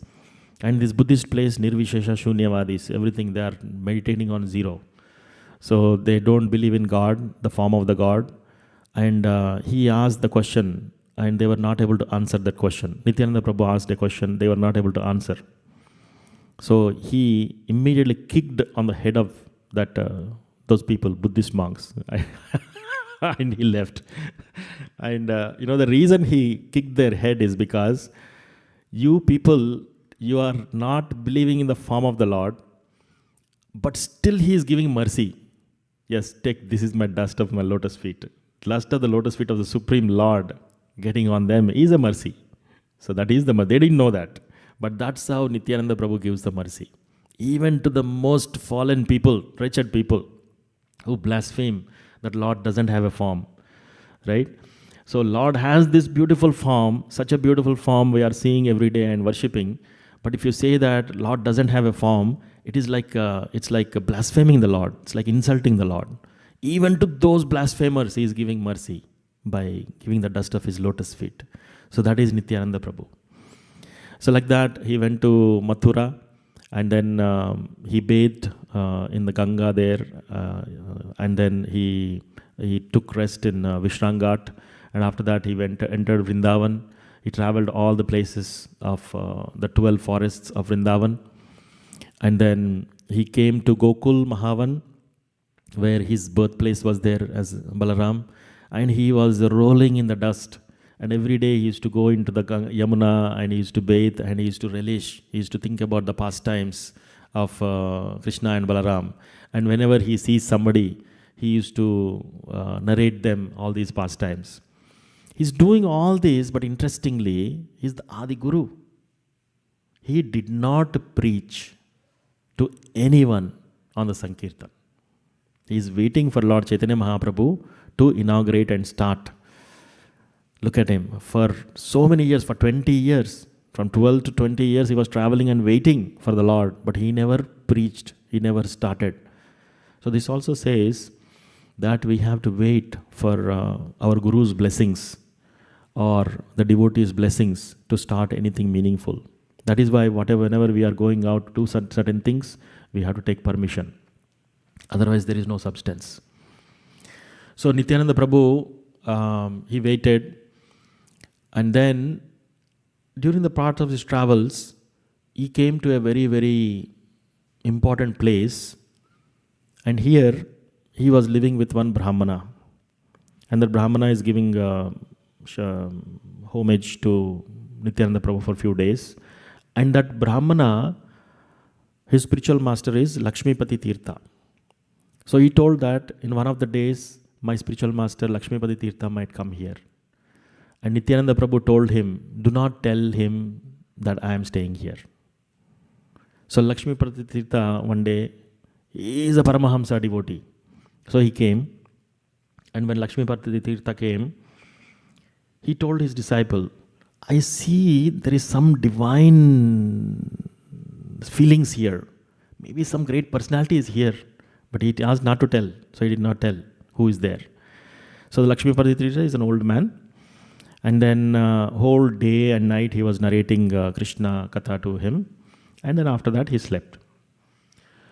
And this Buddhist place, Nirvishesha Shunyavadis, everything, they are meditating on zero. So they don't believe in God, the form of the God. And he asked the question, and they were not able to answer that question. Nityānanda Prabhu asked a question, they were not able to answer. So he immediately kicked on the head of that those people, Buddhist monks, and he left. And the reason he kicked their head is because you people, you are not believing in the form of the Lord, but still he is giving mercy. Yes, take, this is my dust of my lotus feet. Dust of the lotus feet of the Supreme Lord getting on them is a mercy. So that is the mercy. They didn't know that. But that's how Nityānanda Prabhu gives the mercy. Even to the most fallen people, wretched people who blaspheme that Lord doesn't have a form. Right? So Lord has this beautiful form, such a beautiful form we are seeing every day and worshipping. But if you say that Lord doesn't have a form, it's like blaspheming the Lord. It's like insulting the Lord. Even to those blasphemers, he is giving mercy by giving the dust of his lotus feet. So that is Nityānanda Prabhu. So like that, he went to Mathura, and then he bathed in the Ganga there, and then he took rest in Vishrangat, and after that he entered Vrindavan. He traveled all the places of the 12 forests of Vrindavan, and then he came to Gokul Mahavan, where his birthplace was there as Balaram, and he was rolling in the dust. And every day he used to go into the Yamuna and he used to bathe and he used to relish. He used to think about the pastimes of Krishna and Balaram. And whenever he sees somebody, he used to narrate them all these pastimes. He's doing all this, but interestingly, he's the Adi Guru. He did not preach to anyone on the Sankirtan. He's waiting for Lord Chaitanya Mahaprabhu to inaugurate and start. Look at him. For so many years, for 20 years, from 12 to 20 years, he was traveling and waiting for the Lord, but he never preached, he never started. So this also says that we have to wait for our Guru's blessings or the devotees' blessings to start anything meaningful. That is why whenever we are going out to do certain things, we have to take permission. Otherwise, there is no substance. So Nityānanda Prabhu, he waited, and then during the part of his travels, he came to a very, very important place, and here he was living with one Brahmana, and the Brahmana is giving homage to Nityānanda Prabhu for a few days, and that Brahmana, his spiritual master is Lakshmipati Tirtha. So he told that in one of the days, my spiritual master Lakshmipati Tirtha might come here. And Nityānanda Prabhu told him, do not tell him that I am staying here. So Lakshmipati Tirtha one day, he is a Paramahamsa devotee. So he came, and when Lakshmipati Tirtha came, he told his disciple, I see there is some divine feelings here. Maybe some great personality is here. But he asked not to tell, so he did not tell who is there. So the Lakshmipati Tirtha is an old man, and then whole day and night he was narrating Krishna Katha to him, and then after that he slept.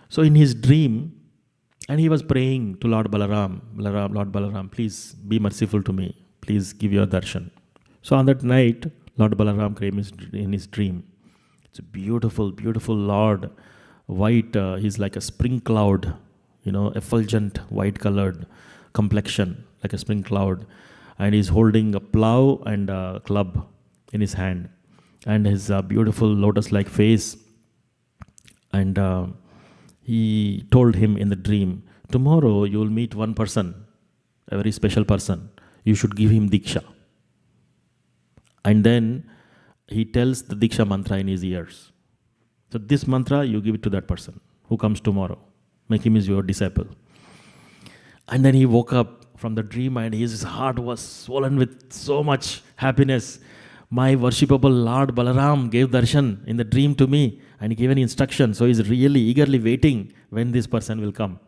So in his dream, and he was praying to Lord Balaram, Lord Balaram, please be merciful to me, please give your darshan. So on that night, Lord Balaram came in his dream. It's a beautiful, beautiful Lord, white, he's like a spring cloud, effulgent, white-colored complexion, like a spring cloud. And he's holding a plow and a club in his hand. And his beautiful lotus-like face. And he told him in the dream, tomorrow you will meet one person, a very special person. You should give him Diksha. And then he tells the Diksha mantra in his ears. So this mantra, you give it to that person who comes tomorrow. Make him as your disciple. And then he woke up from the dream and his heart was swollen with so much happiness. My worshipable Lord Balaram gave darshan in the dream to me and he gave an instruction. So he's really eagerly waiting when this person will come.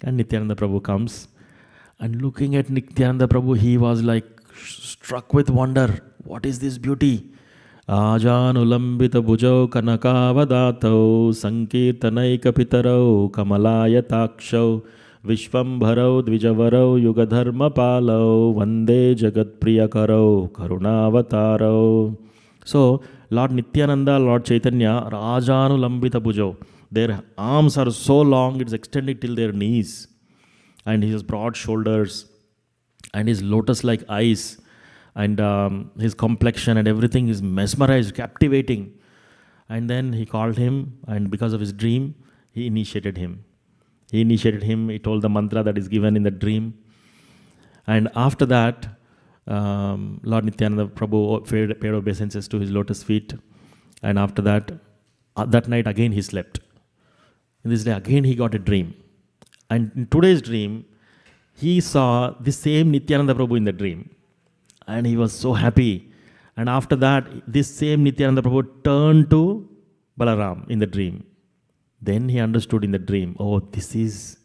And Nityānanda Prabhu comes. And looking at Nityānanda Prabhu, he was like struck with wonder. What is this beauty? Ajanulambita bhujau kanakavadato sankirtanaika pitarau kamalayatakshav Vishvambharau Dvijavarau Yugadharma Palau Vande Jagat Priyakarau Karunavataro. So, Lord Nityananda, Lord Chaitanya, Rajanulambita Bhujau. Their arms are so long, it's extended till their knees. And his broad shoulders, and his lotus-like eyes, and his complexion and everything is mesmerized, captivating. And then he called him, and because of his dream, he initiated him. He told the mantra that is given in the dream. And after that, Lord Nityananda Prabhu paid obeisances to his lotus feet. And after that, that night again he slept. In this day again he got a dream. And in today's dream, he saw the same Nityananda Prabhu in the dream. And he was so happy. And after that, this same Nityananda Prabhu turned to Balaram in the dream. Then he understood in the dream, oh, this is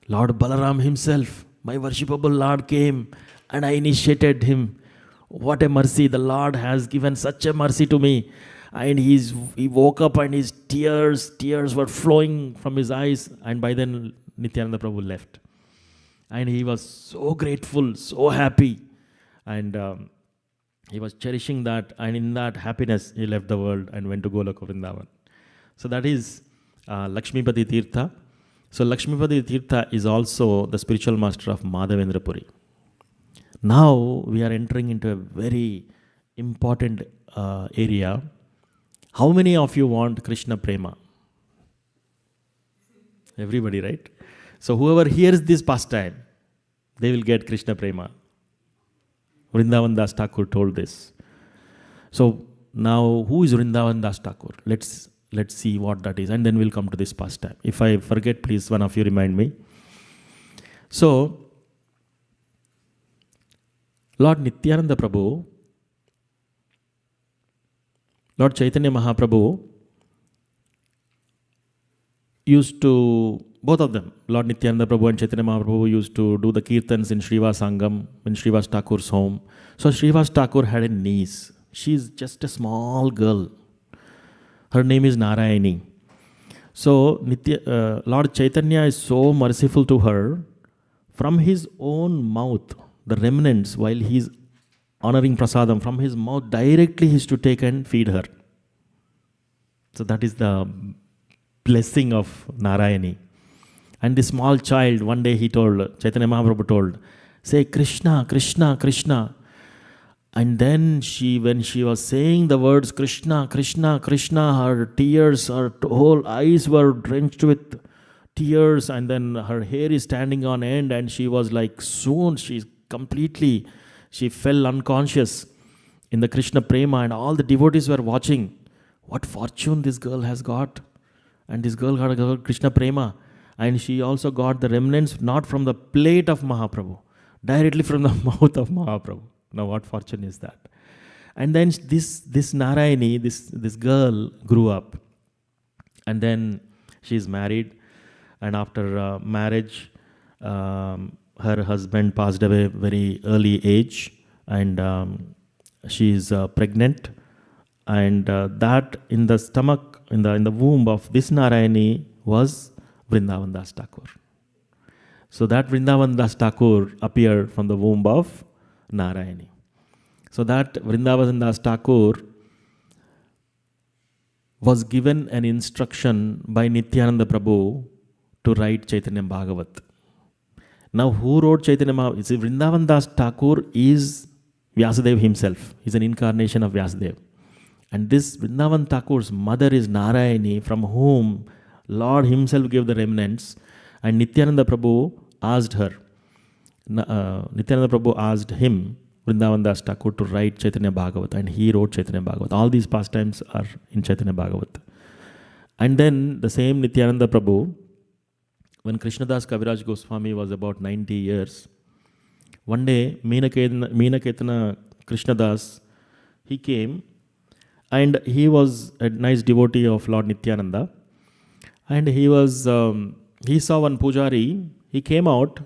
Lord Balaram himself. My worshipable Lord came and I initiated him. What a mercy. The Lord has given such a mercy to me. And he woke up and his tears were flowing from his eyes. And by then, Nityananda Prabhu left. And he was so grateful, so happy. And he was cherishing that. And in that happiness, he left the world and went to Goloka Vrindavan. So that is Lakshmipati Tirtha. So Lakshmipati Tirtha is also the spiritual master of Madhavendra Puri. Now we are entering into a very important area. How many of you want Krishna Prema? Everybody, right? So whoever hears this pastime, they will get Krishna Prema. Vrindavan Das Thakur told this. So now who is Vrindavan Das Thakur? Let's see what that is, and then we'll come to this pastime. If I forget, please, one of you remind me. So, Lord Nityananda Prabhu, Lord Chaitanya Mahaprabhu used to, both of them, Lord Nityananda Prabhu and Chaitanya Mahaprabhu used to do the kirtans in Srivas Sangam, in Srivas Thakur's home. So Srivas Thakur had a niece. She's just a small girl. Her name is Narayani. So Lord Chaitanya is so merciful to her. From his own mouth, the remnants, while he is honoring prasadam, from his mouth directly he is to take and feed her. So that is the blessing of Narayani. And the small child, one day he told, Chaitanya Mahaprabhu told, say Krishna, Krishna, Krishna. And then when she was saying the words Krishna, Krishna, Krishna, her tears, her whole eyes were drenched with tears, and then her hair is standing on end, and she was like, soon she fell unconscious in the Krishna Prema, and all the devotees were watching. What fortune this girl has got. And this girl got Krishna Prema. And she also got the remnants not from the plate of Mahaprabhu, directly from the mouth of Mahaprabhu. Now what fortune is that? And then this Narayani, this girl grew up. And then she is married. And after marriage, her husband passed away very early age. And she is pregnant. And that in the stomach, in the womb of this Narayani was Vrindavan Das Thakur. So that Vrindavan Das Thakur appeared from the womb of Narayani. So that Vrindavan Das Thakur was given an instruction by Nityananda Prabhu to write Chaitanya Bhagavat. Now who wrote Chaitanya Bhagavat? See, Vrindavan Das Thakur is Vyasadeva himself. He's an incarnation of Vyasadeva. And this Vrindavan Thakur's mother is Narayani, from whom Lord himself gave the remnants. And Nityananda Prabhu asked her, Nityananda Prabhu asked him, Vrindavan Das Thakur, to write Chaitanya Bhagavat, and he wrote Chaitanya Bhagavat. All these pastimes are in Chaitanya Bhagavat. And then the same Nityananda Prabhu, when Krishnadas Kaviraj Goswami was about 90 years, one day Meenaketana Krishnadas, he came and he was a nice devotee of Lord Nityananda. And he saw one pujari, he came out,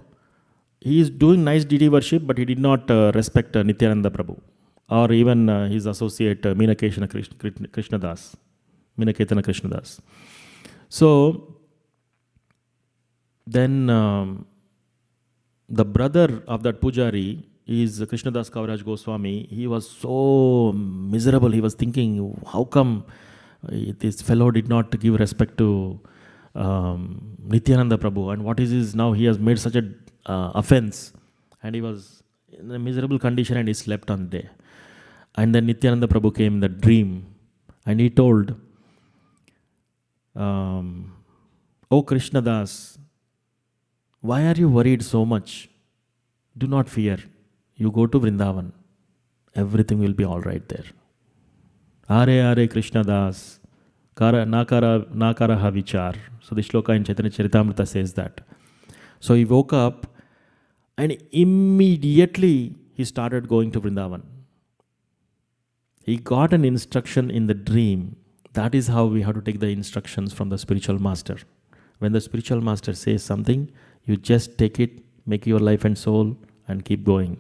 he is doing nice deity worship, but he did not respect Nityananda Prabhu or even his associate Meenaketana Krishnadas. So then the brother of that pujari is Krishnadas Kaviraj Goswami. He was so miserable. He was thinking, how come this fellow did not give respect to Nityananda Prabhu, and what is this now? He has made such a offense, and he was in a miserable condition, and he slept on the day. And then Nityananda Prabhu came in the dream, and he told, "O Krishnadas, why are you worried so much? Do not fear. You go to Vrindavan. Everything will be all right there. Are Krishnadas, nakara vichar." So the shloka in Chaitanya Charitamrita says that. So he woke up and immediately he started going to Vrindavan. He got an instruction in the dream. That is how we have to take the instructions from the spiritual master. When the spiritual master says something, you just take it, make your life and soul, and keep going.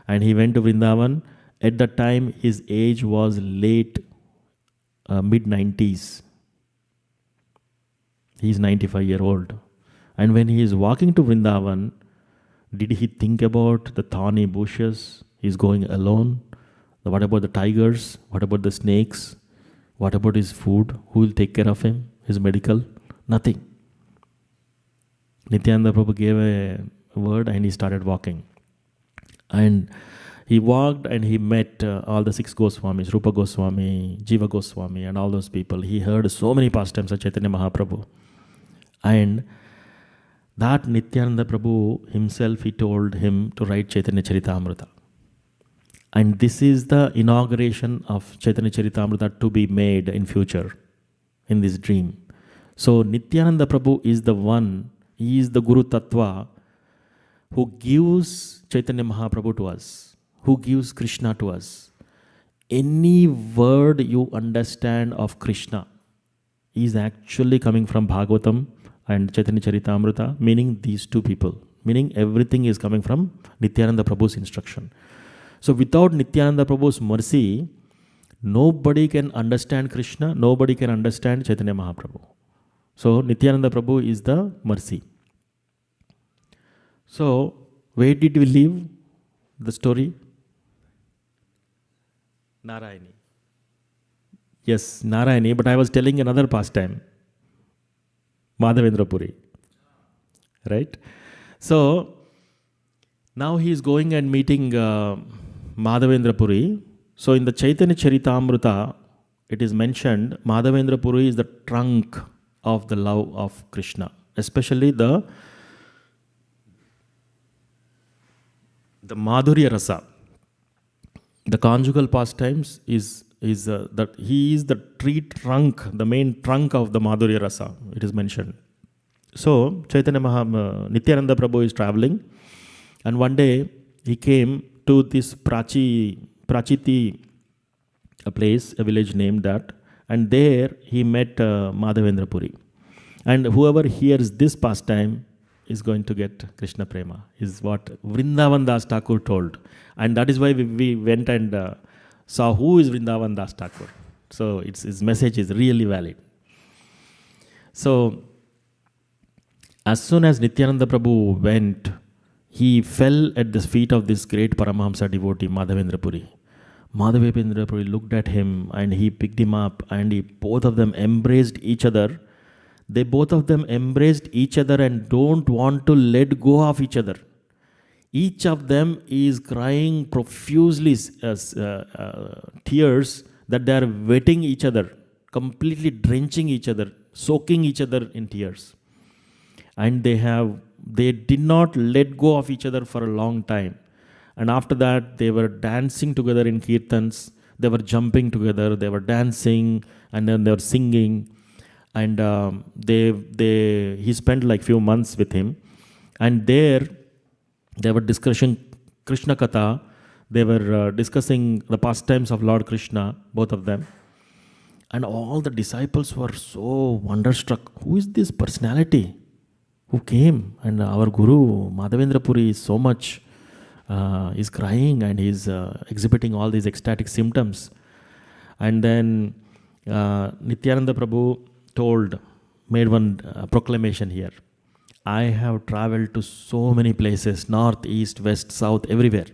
And he went to Vrindavan. At that time, his age was late mid-90s. He is 95-year-old. And when he is walking to Vrindavan, did he think about the thorny bushes? He is going alone. What about the tigers? What about the snakes? What about his food? Who will take care of him? His medical? Nothing. Nityananda Prabhu gave a word and he started walking. And he walked and he met all the 6 Goswamis, Rupa Goswami, Jiva Goswami, and all those people. He heard so many pastimes of Chaitanya Mahaprabhu. And that Nityananda Prabhu himself, he told him to write Chaitanya Charitamrita. And this is the inauguration of Chaitanya Charitamrita to be made in future, in this dream. So Nityananda Prabhu is the one, he is the Guru Tattva who gives Chaitanya Mahaprabhu to us, who gives Krishna to us. Any word you understand of Krishna is actually coming from Bhagavatam and Chaitanya Charitamrita, meaning these two people, meaning everything is coming from Nityananda Prabhu's instruction. So without Nityananda Prabhu's mercy, nobody can understand Krishna, nobody can understand Chaitanya Mahaprabhu. So Nityananda Prabhu is the mercy. So where did we leave the story? Narayani. Yes, Narayani, but I was telling another pastime. Madhavendra Puri. Right? So now he is going and meeting Madhavendra Puri. So in the Chaitanya Charitamrita, it is mentioned Madhavendra Puri is the trunk of the love of Krishna, especially the Madhurya Rasa. The conjugal pastimes is that he is the tree trunk, the main trunk of the Madhurya Rasa, it is mentioned. So Nityananda Prabhu is traveling, and one day he came to this Prachiti, a place, a village named that, and there he met Madhavendra Puri. And whoever hears this pastime is going to get Krishna Prema, is what Vrindavan Das Thakur told. And that is why we went and saw who is Vrindavan Das Thakur. So his message is really valid. So as soon as Nityananda Prabhu went, he fell at the feet of this great Paramahamsa devotee, Madhavendra Puri. Madhavendra Puri looked at him and he picked him up, and both of them embraced each other. They both of them embraced each other and don't want to let go of each other. Each of them is crying profusely tears that they are wetting each other, completely drenching each other, soaking each other in tears. And they did not let go of each other for a long time. And after that, they were dancing together in kirtans, they were jumping together, they were dancing, and then they were singing. And he spent like few months with him. And there they were discussing Krishna Katha. They were discussing the pastimes of Lord Krishna, both of them. And all the disciples were so wonderstruck. Who is this personality who came? And our Guru, Madhavendra Puri, is so much, is crying and he's exhibiting all these ecstatic symptoms. And then Nityānanda Prabhu made one proclamation here. I have traveled to so many places, north, east, west, south, everywhere.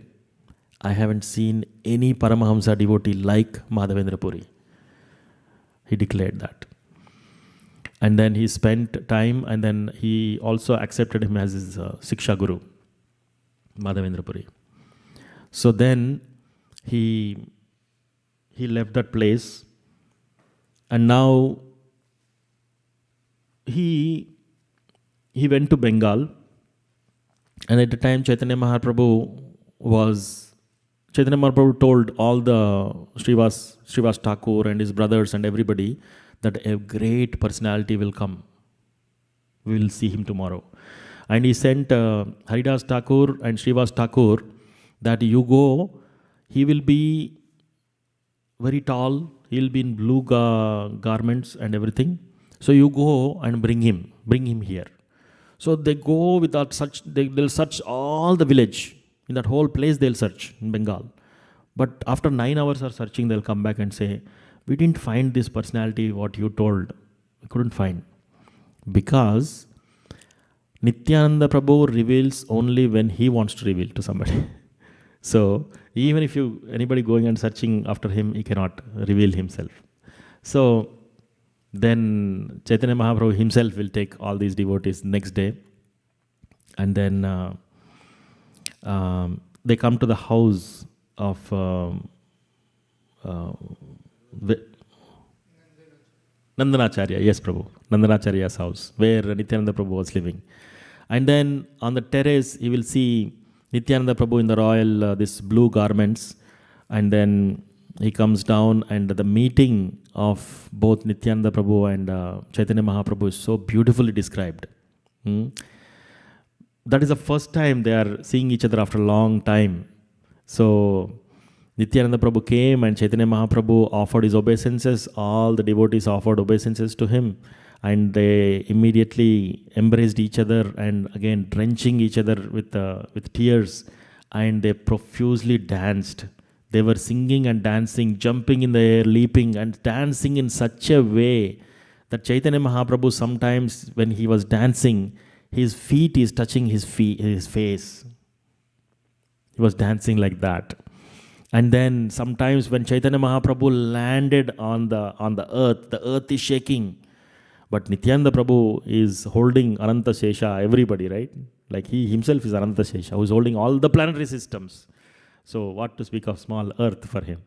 I haven't seen any Paramahamsa devotee like Madhavendra Puri. He declared that. And then he spent time, and then he also accepted him as his Siksha Guru, Madhavendra Puri. So then he left that place, and now he went to Bengal. And at the time Chaitanya Mahaprabhu told all the Srivas Thakur and his brothers and everybody that a great personality will come. We will see him tomorrow. And he sent Haridas Thakur and Srivas Thakur that you go, he will be very tall, he will be in blue garments and everything. So you go and bring him here. So they go without such, they'll search all the village. In that whole place they'll search in Bengal. But after 9 hours of searching, they'll come back and say, we didn't find this personality, what you told. We couldn't find. Because Nityānanda Prabhu reveals only when he wants to reveal to somebody. So even if anybody going and searching after him, he cannot reveal himself. So then Chaitanya Mahaprabhu himself will take all these devotees next day. And then they come to the house of Nandanacharya, yes Prabhu, Nandanacharya's house, where Nityānanda Prabhu was living. And then on the terrace, he will see Nityānanda Prabhu in the royal, this blue garments. And then he comes down, and the meeting of both Nityānanda Prabhu and Chaitanya Mahaprabhu is so beautifully described. That is the first time they are seeing each other after a long time. So Nityānanda Prabhu came and Chaitanya Mahaprabhu offered his obeisances. All the devotees offered obeisances to him. And they immediately embraced each other and again drenching each other with tears. And they profusely danced. They were singing and dancing, jumping in the air, leaping and dancing in such a way that Chaitanya Mahaprabhu sometimes when he was dancing, his feet is touching his face. He was dancing like that. And then sometimes when Chaitanya Mahaprabhu landed on the earth is shaking. But Nityānanda Prabhu is holding Ananta Shesha, everybody, right? Like he himself is Ananta Shesha, who is holding all the planetary systems. So what to speak of small earth for him?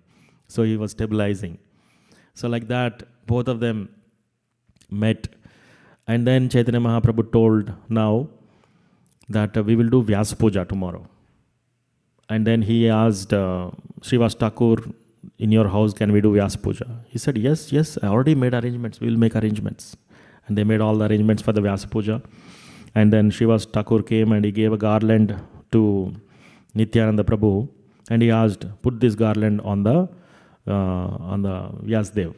So he was stabilizing. So like that, both of them met. And then Chaitanya Mahaprabhu told now that we will do Vyasa Puja tomorrow. And then he asked Srivas Thakur, in your house, can we do Vyasa Puja? He said, yes, I already made arrangements. We will make arrangements. And they made all the arrangements for the Vyasa Puja. And then Srivas Thakur came and he gave a garland to Nityānanda Prabhu. And he asked, put this garland on the Vyasadev.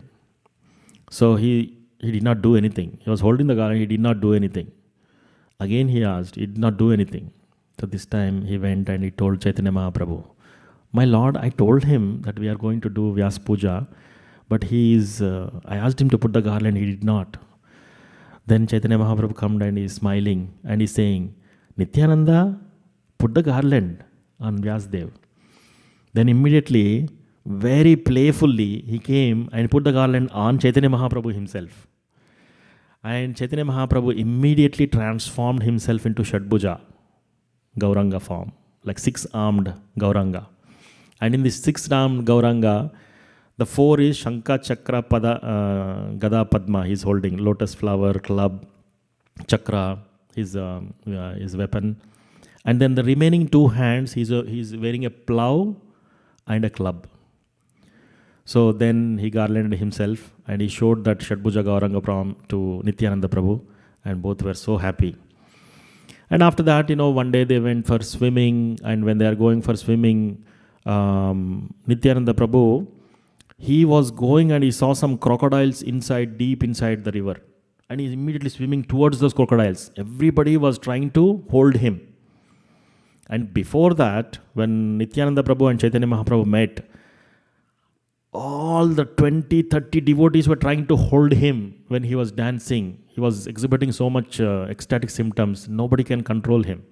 So he did not do anything. He was holding the garland, he did not do anything. Again he asked, he did not do anything. So this time he went and he told Chaitanya Mahaprabhu, my Lord, I told him that we are going to do Vyasa Puja, but I asked him to put the garland, he did not. Then Chaitanya Mahaprabhu comes and he is smiling and he is saying, Nityānanda, put the garland on Vyasadev. Then immediately, very playfully, he came and put the garland on Chaitanya Mahaprabhu himself. And Chaitanya Mahaprabhu immediately transformed himself into Shadbhuja, Gauranga form, like 6-armed Gauranga. And in this 6-armed Gauranga, the 4 is Shankha, Chakra, Pada, Gada, Padma. He is holding lotus flower, club, chakra, his weapon. And then the remaining 2 hands, he's wearing a plow and a club. So then he garlanded himself and he showed that Shadbhuja Gauranga Pram to Nityānanda Prabhu, and both were so happy. And after that, one day they went for swimming, and when they are going for swimming, Nityānanda Prabhu, he was going and he saw some crocodiles deep inside the river. And he's immediately swimming towards those crocodiles. Everybody was trying to hold him. And before that, when Nityānanda Prabhu and Chaitanya Mahaprabhu met, all the 20, 30 devotees were trying to hold him when he was dancing. He was exhibiting so much ecstatic symptoms. Nobody can control him.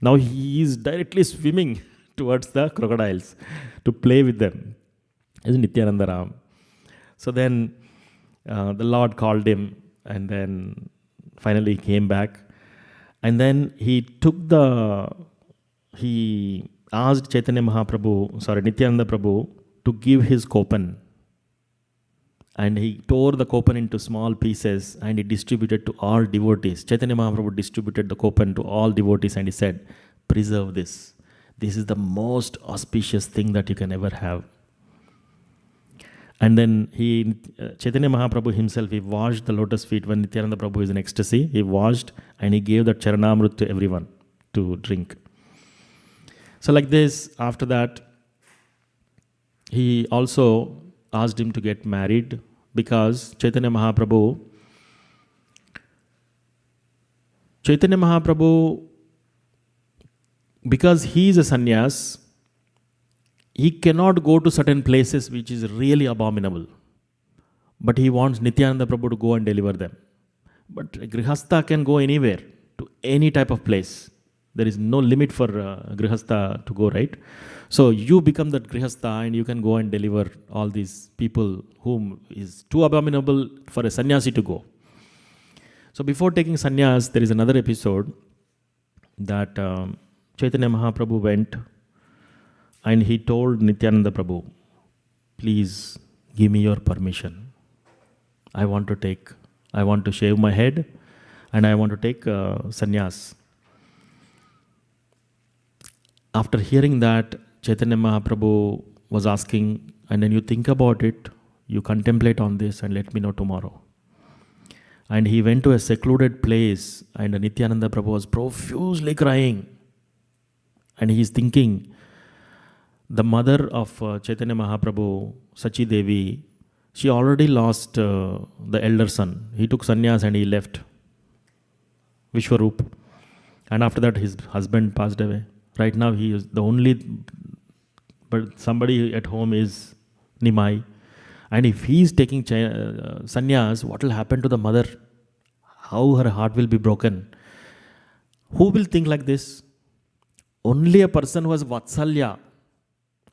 Now he is directly swimming towards the crocodiles to play with them. Is Nityānanda Ram. So then the Lord called him, and then finally he came back. And then he asked Nityānanda Prabhu to give his kopan. And he tore the kopan into small pieces and he distributed to all devotees. Chaitanya Mahaprabhu distributed the kopan to all devotees and he said, preserve this. This is the most auspicious thing that you can ever have. And then Chaitanya Mahaprabhu himself, he washed the lotus feet when Nityānanda Prabhu is in ecstasy. He washed and he gave that charanamrut to everyone to drink. So like this, after that, he also asked him to get married because Chaitanya Mahaprabhu, because he is a sannyas, he cannot go to certain places which is really abominable. But he wants Nityānanda Prabhu to go and deliver them. But Grihastha can go anywhere, to any type of place. There is no limit for Grihastha to go, right? So you become that Grihastha and you can go and deliver all these people whom is too abominable for a sannyasi to go. So before taking sannyas, there is another episode that Chaitanya Mahaprabhu went and he told Nityānanda Prabhu, please give me your permission. I want to shave my head and I want to take sannyas. After hearing that, Chaitanya Mahaprabhu was asking, and then you think about it, you contemplate on this and let me know tomorrow. And he went to a secluded place and Nityānanda Prabhu was profusely crying. And he is thinking, the mother of Chaitanya Mahaprabhu, Sachi Devi, she already lost the elder son. He took sannyas and he left Vishwarup. And after that his husband passed away. Right now he is the only, but somebody at home is Nimai. And if he is taking sannyas, what will happen to the mother? How her heart will be broken. Who will think like this? Only a person who has Vatsalya,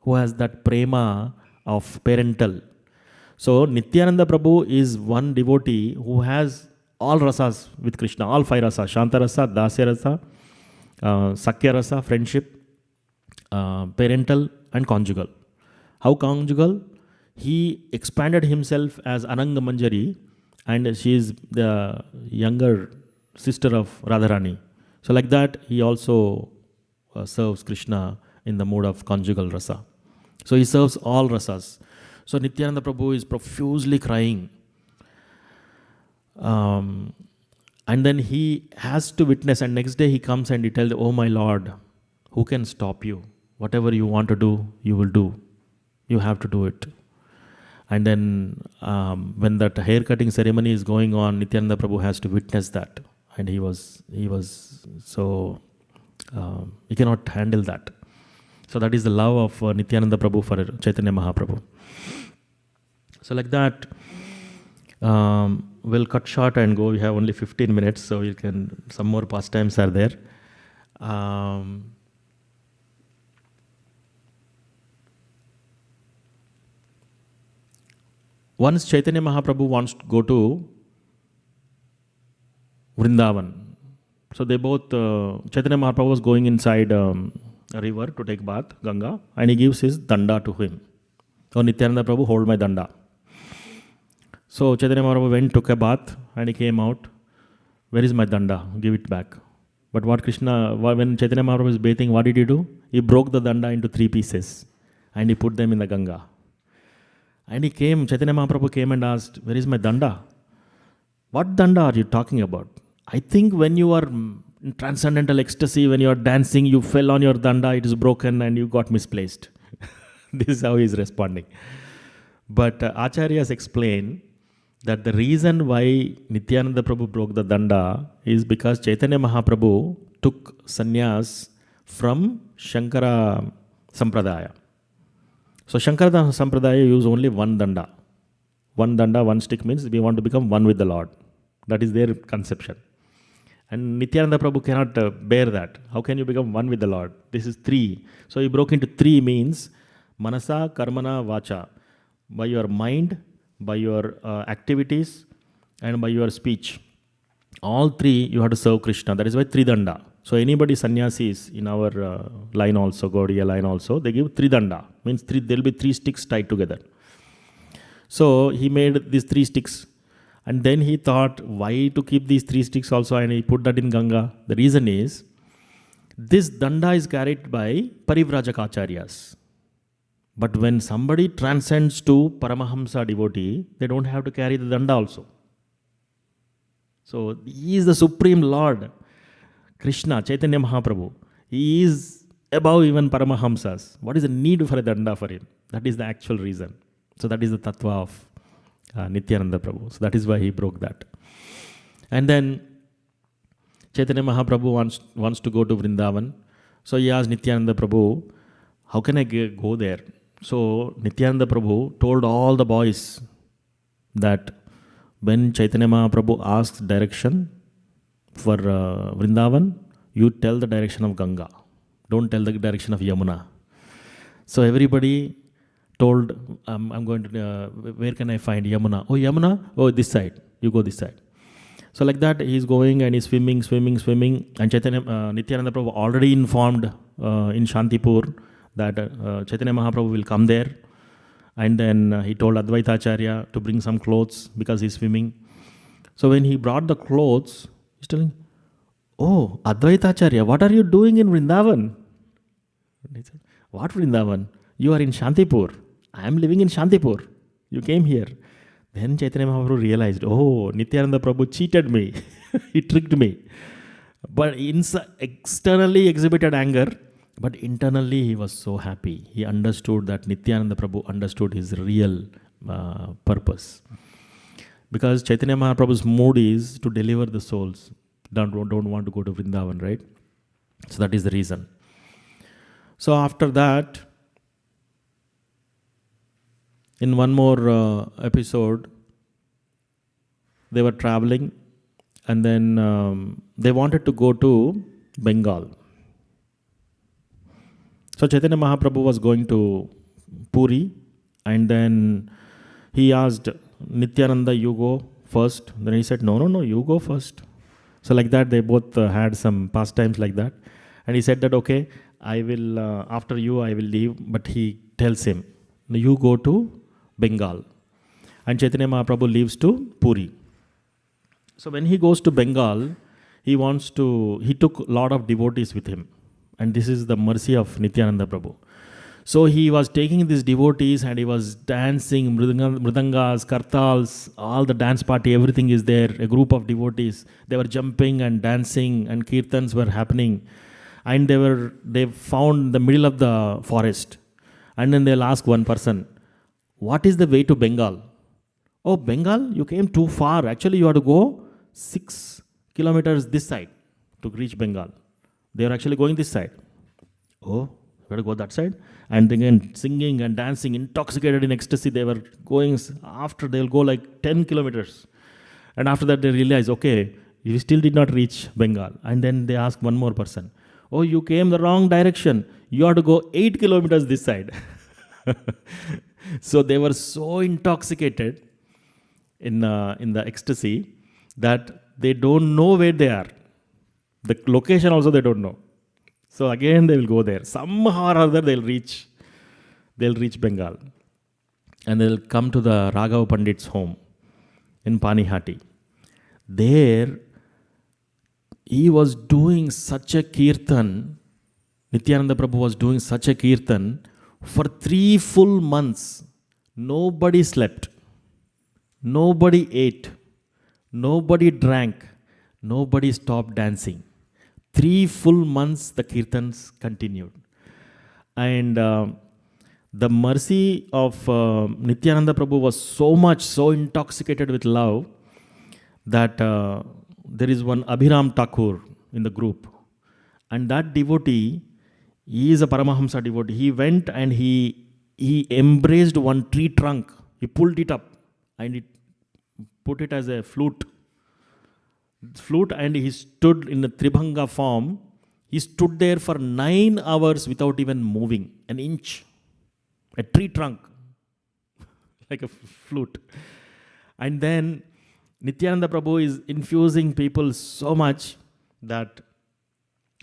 who has that prema of parental. So Nityānanda Prabhu is one devotee who has all rasas with Krishna, all 5 rasas, Shanta rasa, Dasya rasa, Sakya rasa, friendship, parental and conjugal. How conjugal? He expanded himself as Ananga Manjari and she is the younger sister of Radharani. So like that he also serves Krishna in the mode of conjugal rasa. So he serves all rasas. So Nityānanda Prabhu is profusely crying. And then he has to witness, and next day he comes and he tells, oh my Lord, who can stop you? Whatever you want to do, you will do. You have to do it. And then when that hair cutting ceremony is going on, Nityānanda Prabhu has to witness that. And he was so, he cannot handle that. So that is the love of Nityānanda Prabhu for Chaitanya Mahaprabhu. So like that, we'll cut short and go. We have only 15 minutes, so you can, some more pastimes are there. Once Chaitanya Mahaprabhu wants to go to Vrindavan. So they both, Chaitanya Mahaprabhu was going inside a river to take bath, Ganga, and he gives his danda to him. Oh, Nityānanda Prabhu, hold my danda. So Chaitanya Mahaprabhu went, took a bath, and he came out. Where is my danda? Give it back. But when Chaitanya Mahaprabhu is bathing, what did he do? He broke the danda into 3 pieces and he put them in the Ganga. And he came, Chaitanya Mahaprabhu came and asked, where is my danda? What danda are you talking about? I think when you are in transcendental ecstasy, when you are dancing, you fell on your danda, it is broken and you got misplaced. This is how he is responding. But Acharyas explain that the reason why Nityānanda Prabhu broke the danda is because Chaitanya Mahaprabhu took sannyas from Shankara Sampradaya. So Shankara Sampradaya use only one danda. One danda, one stick means we want to become one with the Lord. That is their conception. And Nityānanda Prabhu cannot bear that. How can you become one with the Lord? This is three. So he broke into three means manasa, karmana, vacha. By your mind, by your activities, and by your speech. All three you have to serve Krishna. That is why Tridanda. So anybody sannyasis in our line also, Gaudiya line also, they give Tridanda. Means there will be three sticks tied together. So he made these three sticks. And then he thought, why to keep these three sticks also, and he put that in Ganga. The reason is, this danda is carried by Parivrajaka Acharyas. But when somebody transcends to Paramahamsa devotee, they don't have to carry the danda also. So he is the Supreme Lord, Krishna, Chaitanya Mahaprabhu. He is above even Paramahamsas. What is the need for a danda for him? That is the actual reason. So that is the tattva of Nityānanda Prabhu. So that is why he broke that. And then Chaitanya Mahaprabhu wants to go to Vrindavan. So he asked Nityānanda Prabhu, how can I go there? So Nityānanda Prabhu told all the boys that when Chaitanya Mahaprabhu asks direction for Vrindavan, you tell the direction of Ganga. Don't tell the direction of Yamuna. So everybody told, I'm going to, where can I find Yamuna? Oh, Yamuna? Oh, this side. You go this side. So like that, he's going and he's swimming. And Nityānanda Prabhu already informed in Shantipur that Chaitanya Mahaprabhu will come there. And then he told Advaita Acharya to bring some clothes because he's swimming. So when he brought the clothes, he's telling, oh, Advaita Acharya, what are you doing in Vrindavan? And he said, what Vrindavan? You are in Shantipur. I am living in Shantipur. You came here. Then Chaitanya Mahaprabhu realized, oh, Nityānanda Prabhu cheated me. He tricked me. But externally exhibited anger. But internally he was so happy. He understood that Nityānanda Prabhu understood his real purpose. Because Chaitanya Mahaprabhu's mood is to deliver the souls. Don't want to go to Vrindavan, right? So that is the reason. So after that, in one more episode, they were traveling and then they wanted to go to Bengal. So Chaitanya Mahaprabhu was going to Puri and then he asked Nityānanda, you go first. Then he said, no, you go first. So like that, they both had some pastimes like that. And he said that, okay, I will, after you, I will leave. But he tells him, you go to Bengal. And Chaitanya Mahaprabhu leaves to Puri. So when he goes to Bengal, he took a lot of devotees with him. And this is the mercy of Nityānanda Prabhu. So he was taking these devotees and he was dancing, mridangas, kartals, all the dance party, everything is there, a group of devotees. They were jumping and dancing and kirtans were happening. And they found the middle of the forest. And then they'll ask one person, what is the way to Bengal? Oh, Bengal? You came too far. Actually, you have to go 6 kilometers this side to reach Bengal. They are actually going this side. Oh, you got to go that side? And again, singing and dancing, intoxicated in ecstasy, they were going, after they'll go like 10 kilometers. And after that, they realize, okay, you still did not reach Bengal. And then they ask one more person, oh, you came the wrong direction. You have to go 8 kilometers this side. So they were so intoxicated in the ecstasy that they don't know where they are. The location also they don't know. So again they will go there. Somehow or other they'll reach Bengal. And they'll come to the Raghava Pandit's home in Panihati. There he was doing such a kirtan, Nityānanda Prabhu was doing such a kirtan for 3 full months. Nobody slept. Nobody ate. Nobody drank. Nobody stopped dancing. 3 full months the kirtans continued. And the mercy of Nityānanda Prabhu was so intoxicated with love that there is one Abhiram Thakur in the group. And that devotee, he is a Paramahamsa devotee. He went and he embraced one tree trunk. He pulled it up and he put it as a flute, and he stood in the Tribhanga form. He stood there for 9 hours without even moving an inch. A tree trunk, like a flute. And then Nityānanda Prabhu is infusing people so much that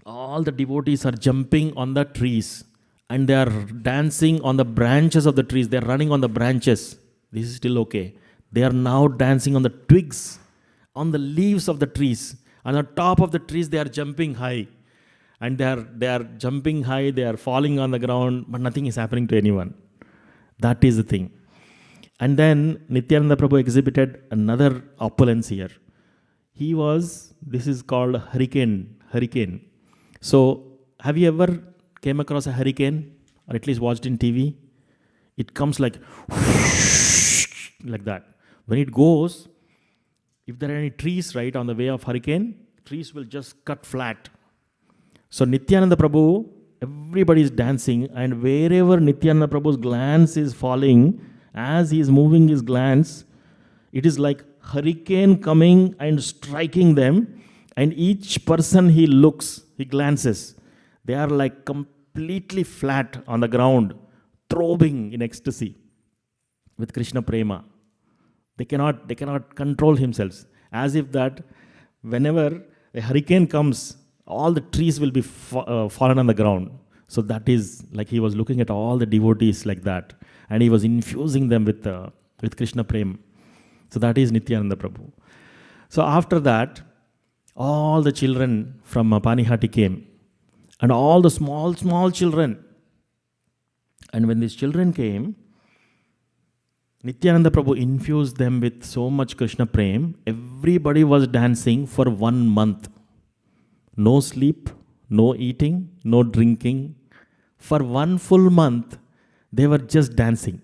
all the devotees are jumping on the trees and they are dancing on the branches of the trees. They are running on the branches. This is still okay. They are now dancing on the twigs, on the leaves of the trees. On the top of the trees, they are jumping high. And they are jumping high, they are falling on the ground, but nothing is happening to anyone. That is the thing. And then Nityānanda Prabhu exhibited another opulence here. This is called hurricane. So, have you ever came across a hurricane, or at least watched in TV? It comes like that. When it goes, if there are any trees right on the way of hurricane, trees will just cut flat. So Nityānanda Prabhu, everybody is dancing, and wherever Nityānanda Prabhu's glance is falling, as he is moving his glance, it is like hurricane coming and striking them, and each person he glances, they are like completely flat on the ground, throbbing in ecstasy with Krishna Prema. They cannot control themselves. As if that whenever a hurricane comes, all the trees will be fallen on the ground. So that is like he was looking at all the devotees like that, and he was infusing them with Krishna Prema. So that is Nityānanda Prabhu. So after that, all the children from Panihati came, and all the small children. And when these children came, Nityānanda Prabhu infused them with so much Krishna Prem. Everybody was dancing for 1 month. No sleep, no eating, no drinking. For 1 full month, they were just dancing.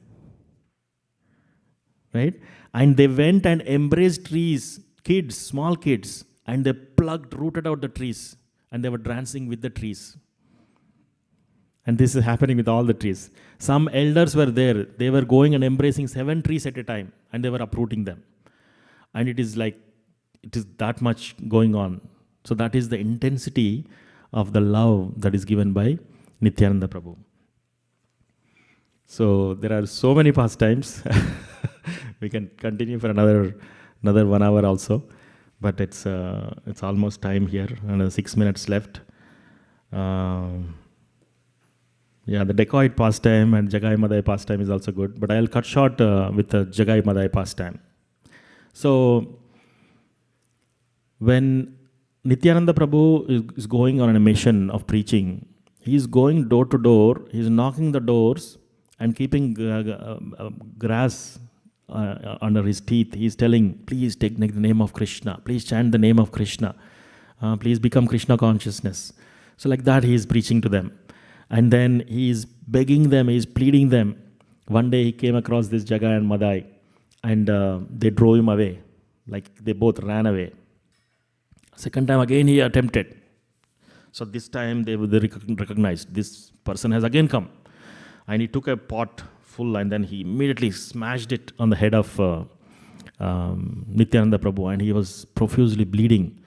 Right? And they went and embraced trees, small kids, and they rooted out the trees, and they were dancing with the trees. And this is happening with all the trees. Some elders were there. They were going and embracing 7 trees at a time, and they were uprooting them. And it is that much going on. So that is the intensity of the love that is given by Nityānanda Prabhu. So there are so many pastimes. We can continue for another 1 hour also. But it's almost time here. Another 6 minutes left. The dacoit pastime and Jagai Madai pastime is also good, but I'll cut short with the Jagai Madai pastime. So, when Nityānanda Prabhu is going on a mission of preaching, he's going door to door, he's knocking the doors and keeping grass under his teeth. He's telling, please take the name of Krishna, please chant the name of Krishna, please become Krishna consciousness. So like that he is preaching to them. And then he is begging them, he is pleading them. One day he came across this Jagai and Madai, and they drove him away. Like they both ran away. Second time again he attempted. So this time they recognized this person has again come. And he took a pot full and then he immediately smashed it on the head of Nityānanda Prabhu, and he was profusely bleeding.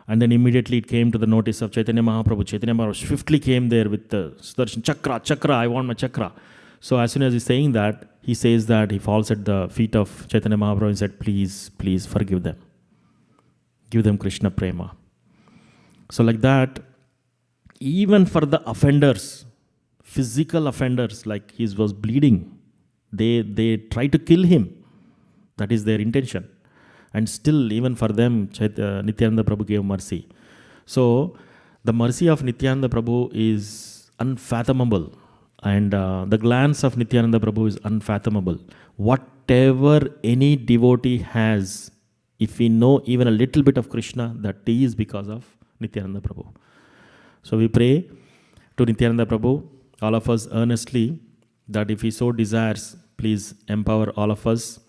And then immediately it came to the notice of Chaitanya Mahaprabhu. Chaitanya Mahaprabhu swiftly came there with the Sudarshan, chakra, I want my chakra. So as soon as he's saying that, he says that he falls at the feet of Chaitanya Mahaprabhu and said, please forgive them. Give them Krishna Prema. So like that, even for the offenders, physical offenders, like he was bleeding, they tried to kill him. That is their intention. And still, even for them, Nityānanda Prabhu gave mercy. So, the mercy of Nityānanda Prabhu is unfathomable. And the glance of Nityānanda Prabhu is unfathomable. whatever any devotee has, if we know even a little bit of Krishna, that is because of Nityananda Prabhu. So we pray to Nityananda Prabhu, all of us earnestly, that if he so desires, please empower all of us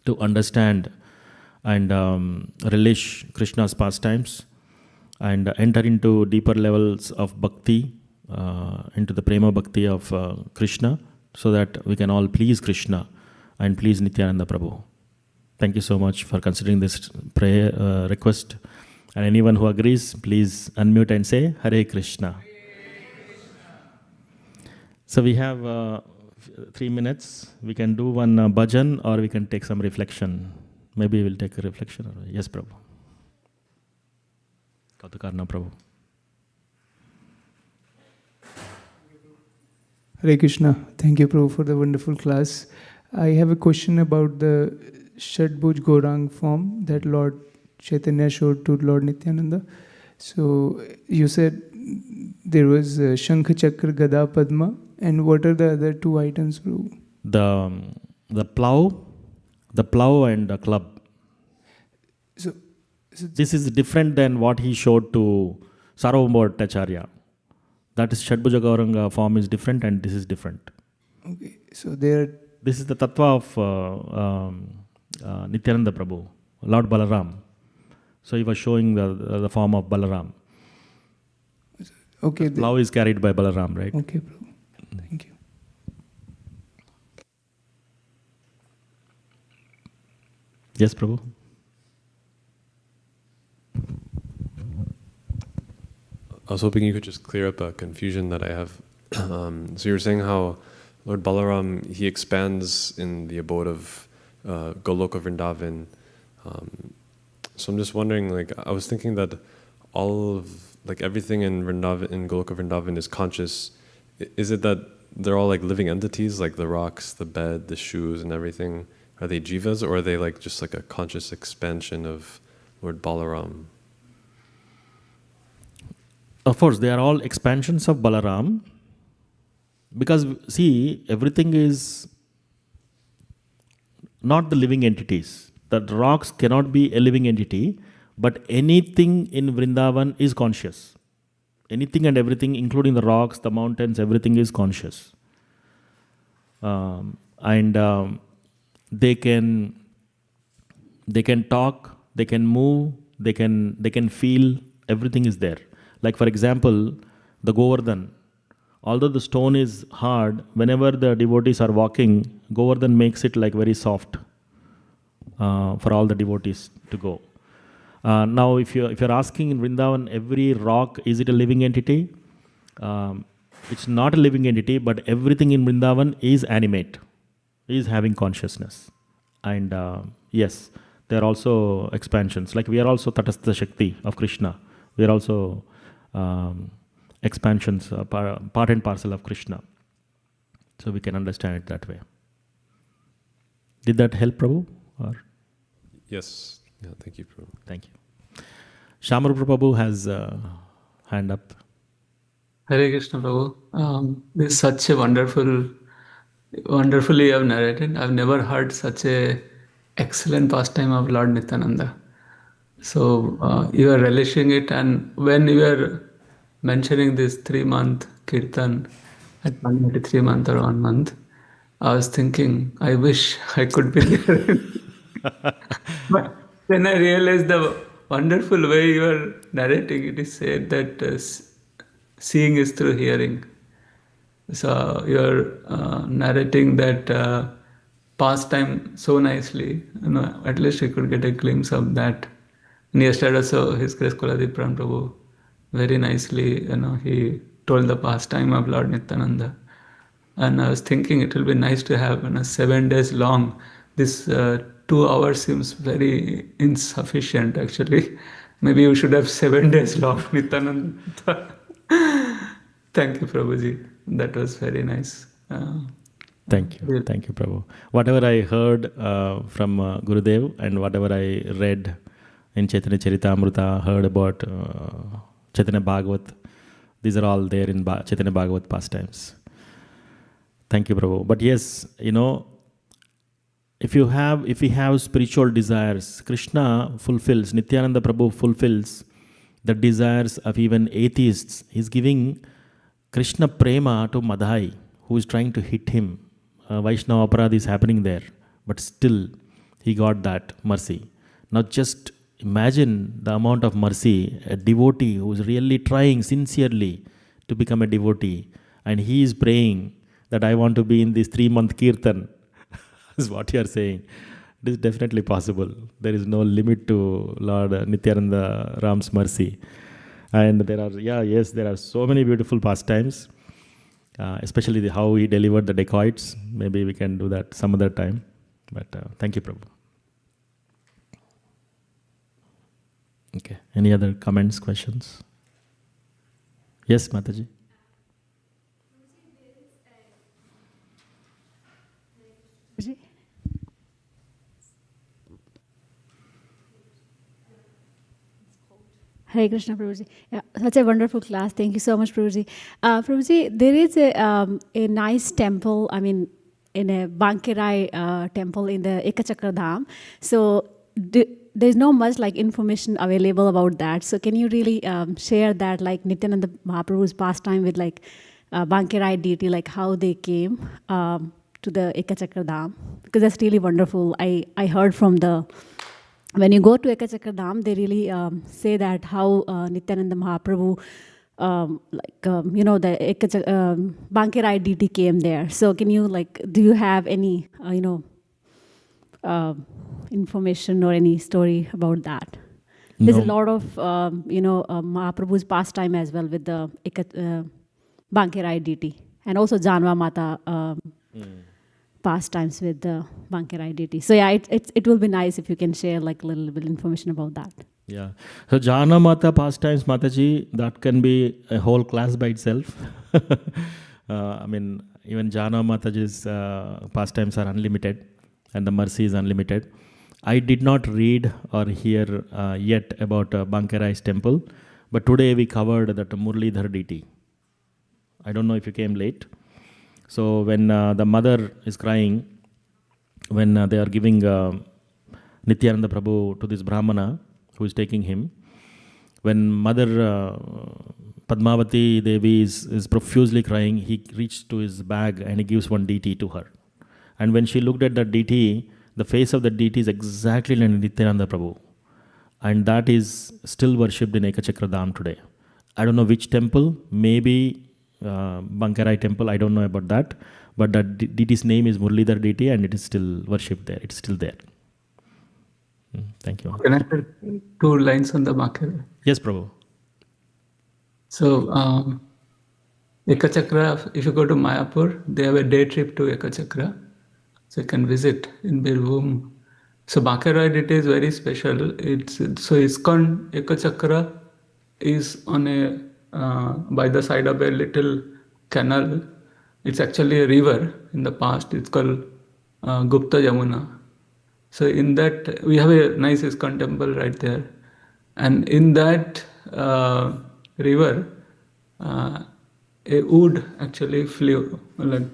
to understand and relish Krishna's pastimes and enter into deeper levels of bhakti, into the prema bhakti of Krishna, so that we can all please Krishna and please Nityananda Prabhu. Thank you so much for considering this prayer request. And anyone who agrees, please unmute and say Hare Krishna. So we have 3 minutes. We can do one bhajan or we can take some reflection. Maybe we'll take a reflection. Yes, Prabhu. Kautukarna Prabhu. Hare Krishna. Thank you, Prabhu, for the wonderful class. I have a question about the Shadbhuj Gaurang form that Lord Chaitanya showed to Lord Nityananda. So you said there was Shankha Chakra Gada Padma, and what are the other 2 items, Prabhu? The plow and the club. So This is different than what he showed to Sarvabhauma Bhattacharya. That is Shadbhuja Gauranga form is different and this is different. okay, so there. This is the tattva of Nityananda Prabhu, Lord Balaram. So he was showing the form of Balaram. Okay. Plow is carried by Balaram, right? Okay, Prabhu. Thank you. Yes, Prabhu. I was hoping you could just clear up a confusion that I have. So you were saying how Lord Balaram, he expands in the abode of Goloka Vrindavan. So I'm just wondering, like, I was thinking that all of, like, everything in Vrindavan, in Goloka Vrindavan is conscious. Is it that they're all like living entities, like the rocks, the bed, the shoes, and everything? Are they jivas, or are they like just like a conscious expansion of Lord Balaram? Of course, they are all expansions of Balaram. Because, see, everything is not the living entities. The rocks cannot be a living entity, but anything in Vrindavan is conscious. Anything and everything, including the rocks, the mountains, everything is conscious. They can talk, they can move, they can feel, everything is there. Like, for example, the Govardhan. Although the stone is hard, whenever the devotees are walking, Govardhan makes it like very soft for all the devotees to go. Now, if you're asking in Vrindavan, every rock, is it a living entity? It's not a living entity, but everything in Vrindavan is animate, is having consciousness. And yes, there are also expansions. Like we are also Tatastha Shakti of Krishna. We are also expansions, part and parcel of Krishna. So we can understand it that way. Did that help, Prabhu? Or? Yes. Yeah, thank you, Prabhu. Thank you. Shamarupa Prabhu has a hand up. Hare Krishna Prabhu. This is such a wonderfully you have narrated. I've never heard such a excellent pastime of Lord Nityananda. So you are relishing it, and when you are mentioning this 3-month kirtan at 183 month or 1 month, I was thinking, I wish I could be there. But then I realized the wonderful way you are narrating. It is said that seeing is through hearing. So you are narrating that pastime so nicely. At least I could get a glimpse of that. And yesterday also, His Grace Kuladip Prabhu very nicely, he told the pastime of Lord Nityananda. And I was thinking it will be nice to have 7 days long. This 2 hours seems very insufficient actually. Maybe you should have 7 days long Nityananda. Thank you, Prabhuji. That was very nice. Thank you. Thank you, Prabhu. Whatever I heard from Gurudev and whatever I read in Chaitanya Charitamrita, heard about Chaitanya Bhagavat, these are all there in Chaitanya Bhagavat pastimes. Thank you, Prabhu. But yes, if we have spiritual desires, Krishna fulfills, Nityananda Prabhu fulfills the desires of even atheists. He's giving Krishna prema to Madhai, who is trying to hit him. Vaishnava Aparadha is happening there, but still he got that mercy. Now just imagine the amount of mercy, a devotee who is really trying sincerely to become a devotee, and he is praying that I want to be in this 3-month kirtan, is what you are saying. It is definitely possible. There is no limit to Lord Nityananda Ram's mercy. And there are so many beautiful pastimes, especially how he delivered the dacoits. Maybe we can do that some other time. But thank you, Prabhu. Okay. Any other comments, questions? Yes, Mataji. Hare Krishna, Prabhuji. Yeah, such a wonderful class. Thank you so much, Prabhuji. Prabhuji, there is a nice temple, I mean, in a Bankirai temple in the Ekachakra Dham. So there's no much like information available about that. So can you really share that, like Nityananda Mahaprabhu's pastime with like Bankirai deity, like how they came to the Ekachakra Dham? Because that's really wonderful. I heard from when you go to Ekachakra Dham, they really say that how Nityananda Mahaprabhu, the Bankirai deity came there. So can you do you have any, information or any story about that? There's a lot of, Mahaprabhu's pastime as well with the Bankirai deity, and also Janva Mata pastimes with the Bankirai deity. So yeah, it will be nice if you can share like a little bit information about that. Yeah. So Jana Mata pastimes, Mataji, that can be a whole class by itself. I mean, even Jana Mataji's pastimes are unlimited and the mercy is unlimited. I did not read or hear yet about Bankarai's temple, but today we covered that Murlidhar deity. I don't know if you came late. So when the mother is crying, when they are giving Nityananda Prabhu to this Brahmana who is taking him, when mother Padmavati Devi is profusely crying, he reached to his bag and he gives one deity to her. And when she looked at that deity, the face of the deity is exactly like Nityananda Prabhu. And that is still worshipped in Ekachakra Dham today. I don't know which temple, maybe Bankarai temple, I don't know about that. But that deity's name is Murlidhar deity and it is still worshipped there. It's still there. Thank you. Can I tell 2 lines on the Bankarai? Yes, Prabhu. So, Ekachakra, if you go to Mayapur, they have a day trip to Ekachakra. So you can visit in Birbhum. So Bankarai deity is very special. So ISKCON Ekachakra is on by the side of a little canal. It's actually a river in the past. It's called Gupta Yamuna. So in that, we have a nice ISKCON temple right there. And in that river, a wood actually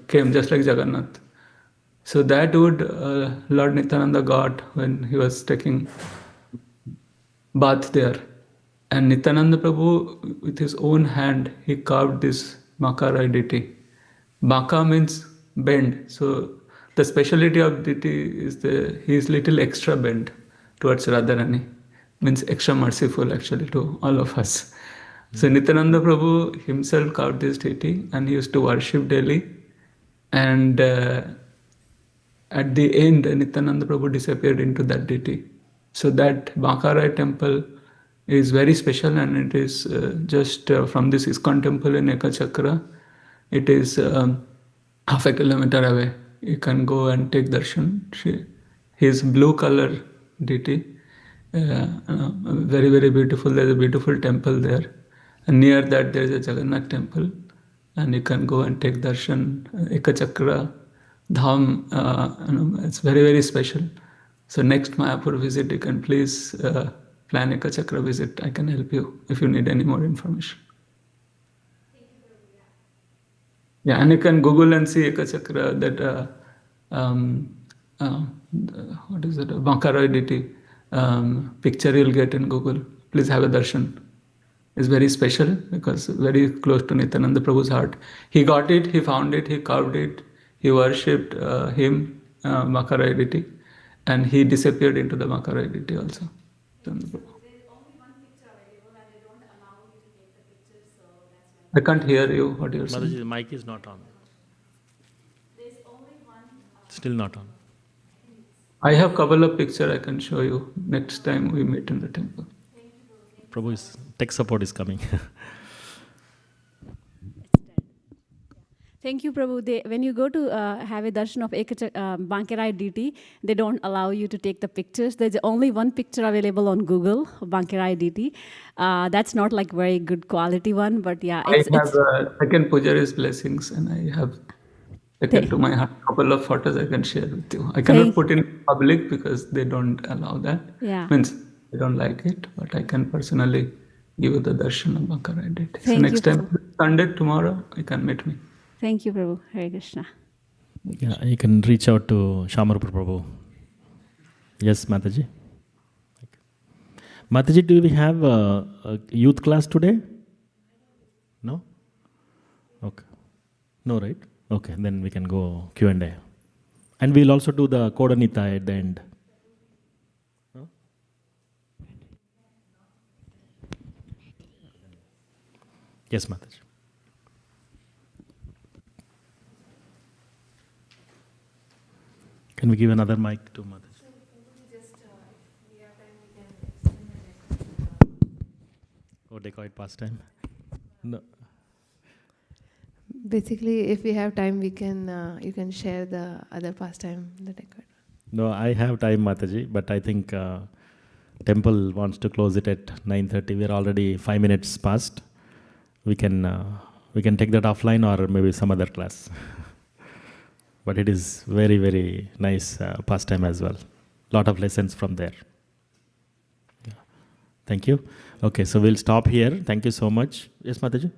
came just like Jagannath. So that wood Lord Nityananda got when he was taking bath there. And Nityananda Prabhu, with his own hand, he carved this Bankarai deity. Baka means bend. So the speciality of deity is he is little extra bent towards Radharani. Means extra merciful actually to all of us. So Nityananda Prabhu himself carved this deity and he used to worship daily. And at the end, Nityananda Prabhu disappeared into that deity. So that Bankarai temple is very special, and it is just from this ISKCON temple in Ekachakra. It is half a kilometer away. You can go and take darshan. His blue color deity, very, very beautiful. There's a beautiful temple there. And near that there is a Jagannath temple. And you can go and take darshan. Ekachakra Dham, it's very, very special. So next Mayapur visit, you can please plan Ekachakra visit. I can help you if you need any more information. Yeah, and you can Google and see Ekachakra that what is it, Bankaroi deity picture you'll get in Google. Please have a darshan. It's very special because very close to Nityananda Prabhu's heart. He got it, he found it, he carved it, he worshipped him, Bankaroi deity, and he disappeared into the Bankaroi deity also. I can't hear you, what you're saying. Mataji, the mic is not on. Still not on. I have couple of picture I can show you next time we meet in the temple. Prabhu's tech support is coming. Thank you, Prabhu. When you go to have a darshan of Bankerai deity, they don't allow you to take the pictures. There's only one picture available on Google, Bankerai deity. That's not like very good quality one, but yeah. I have second Pujari's blessings, and I have taken to my heart a couple of photos I can share with you. I cannot put in public because they don't allow that. Yeah. Means they don't like it, but I can personally give you the darshan of Bankerai deity. So Thank next you, time, Sunday, tomorrow, you can meet me. Thank you, Prabhu. Hare Krishna. Yeah, you can reach out to Shamarupur Prabhu. Yes, Mataji. Mataji, do we have a youth class today? No? Okay. No, right? Okay, then we can go Q&A. And we'll also do the Kodanita at the end. No? Yes, Mataji. Can we give another mic to Mataji? Oh, dacoit pastime? No. Basically, if we have time, we can you can share the other pastime that I got. No, I have time, Mataji, but I think temple wants to close it at 9:30. We're already 5 minutes past. We can take that offline or maybe some other class. But it is very, very nice pastime as well. Lot of lessons from there. Yeah. Thank you. Okay, so we'll stop here. Thank you so much. Yes, Mataji?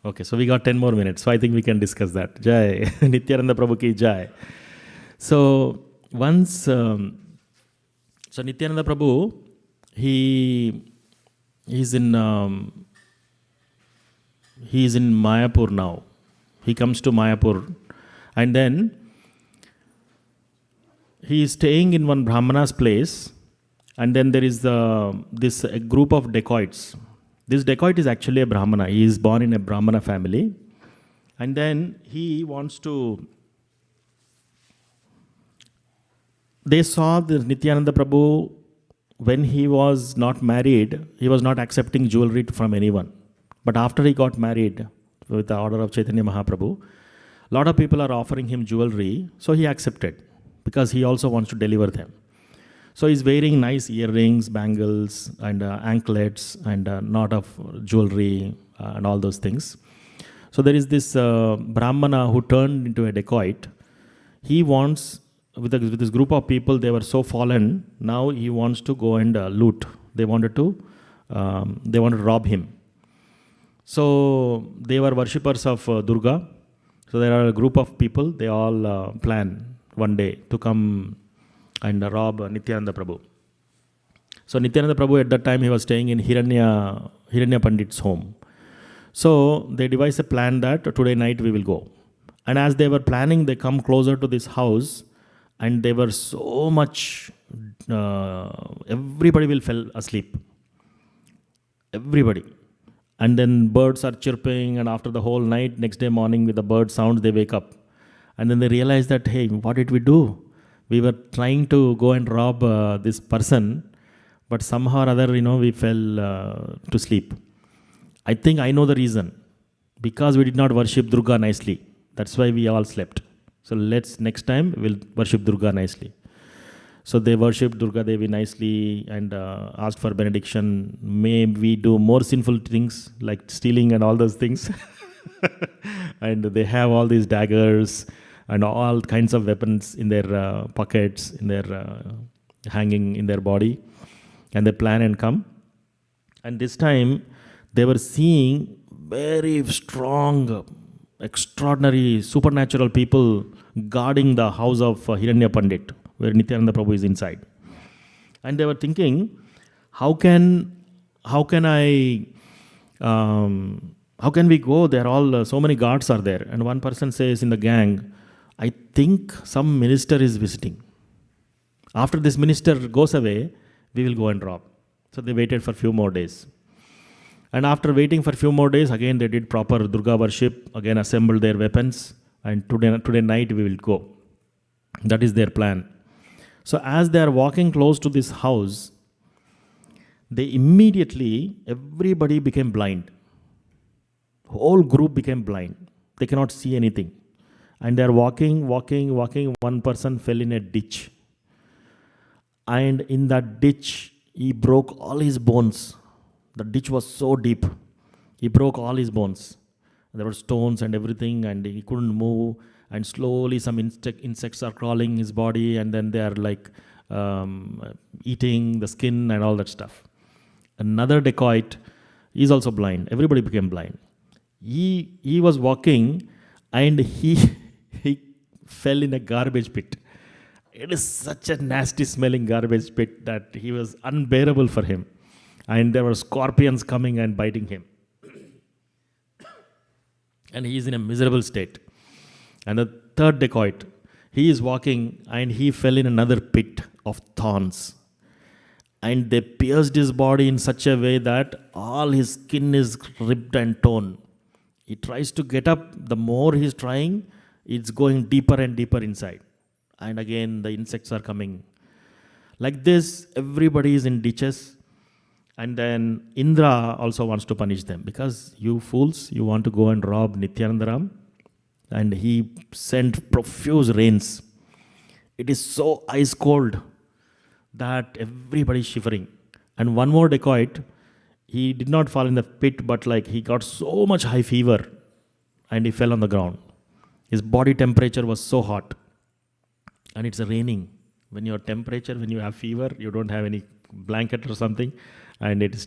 Okay, so we got 10 more minutes. So I think we can discuss that. Jai. Nityānanda Prabhu ki Jai. So once, so Nityānanda Prabhu, he's in Mayapur now. He comes to Mayapur and then he is staying in one Brahmana's place, and then there is a group of dacoits. This dacoit is actually a Brahmana. He is born in a Brahmana family, and then he wants to. They saw the Nityānanda Prabhu when he was not married. He was not accepting jewelry from anyone. But after he got married with the order of Chaitanya Mahaprabhu, a lot of people are offering him jewelry, so he accepted because he also wants to deliver them. So he's wearing nice earrings, bangles, and anklets, and a lot of jewelry and all those things. So there is this Brahmana who turned into a dacoit. He wants, with this group of people, they were so fallen. Now he wants to go and loot. They wanted to rob him. So they were worshippers of Durga. So there are a group of people. They all plan one day to come and rob Nityānanda Prabhu. So Nityānanda Prabhu at that time, he was staying in Hiranya Pandit's home. So they devised a plan that today night we will go. And as they were planning, they come closer to this house, and they were so much, everybody will fell asleep. Everybody. And then birds are chirping, and after the whole night, next day morning with the bird sounds, they wake up. And then they realize that, hey, what did we do? We were trying to go and rob this person, but somehow or other, we fell to sleep. I think I know the reason. Because we did not worship Durga nicely. That's why we all slept. So next time, we'll worship Durga nicely. So they worshipped Durga Devi nicely and asked for benediction. May we do more sinful things like stealing and all those things. And they have all these daggers and all kinds of weapons in their pockets, in their hanging in their body. And they plan and come. And this time, they were seeing very strong, extraordinary, supernatural people guarding the house of Hiranya Pandit, where Nityananda Prabhu is inside. And they were thinking, how can we go? There all so many guards are there. And one person says in the gang, I think some minister is visiting. After this minister goes away, we will go and rob. So they waited for a few more days. And after waiting for a few more days, again they did proper Durga worship, again assembled their weapons, and today night we will go. That is their plan. So as they are walking close to this house, they immediately, everybody became blind. Whole group became blind. They cannot see anything. And they are walking. One person fell in a ditch. And in that ditch, he broke all his bones. The ditch was so deep. He broke all his bones. There were stones and everything, and he couldn't move. And slowly some insects are crawling his body, and then they are like eating the skin and all that stuff. Another dacoit, he's also blind. Everybody became blind. He was walking, and he fell in a garbage pit. It is such a nasty smelling garbage pit that he was unbearable for him. And there were scorpions coming and biting him. And he is in a miserable state. And the third dacoit, he is walking and he fell in another pit of thorns. And they pierced his body in such a way that all his skin is ripped and torn. He tries to get up. The more he's trying, it's going deeper and deeper inside. And again, the insects are coming. Like this, everybody is in ditches. And then Indra also wants to punish them. Because you fools, you want to go and rob Nityananda Ram. And he sent profuse rains. It is so ice cold that everybody is shivering. And one more dacoit, he did not fall in the pit, but like he got so much high fever and he fell on the ground. His body temperature was so hot. And it's raining. When you have fever, you don't have any blanket or something, and it's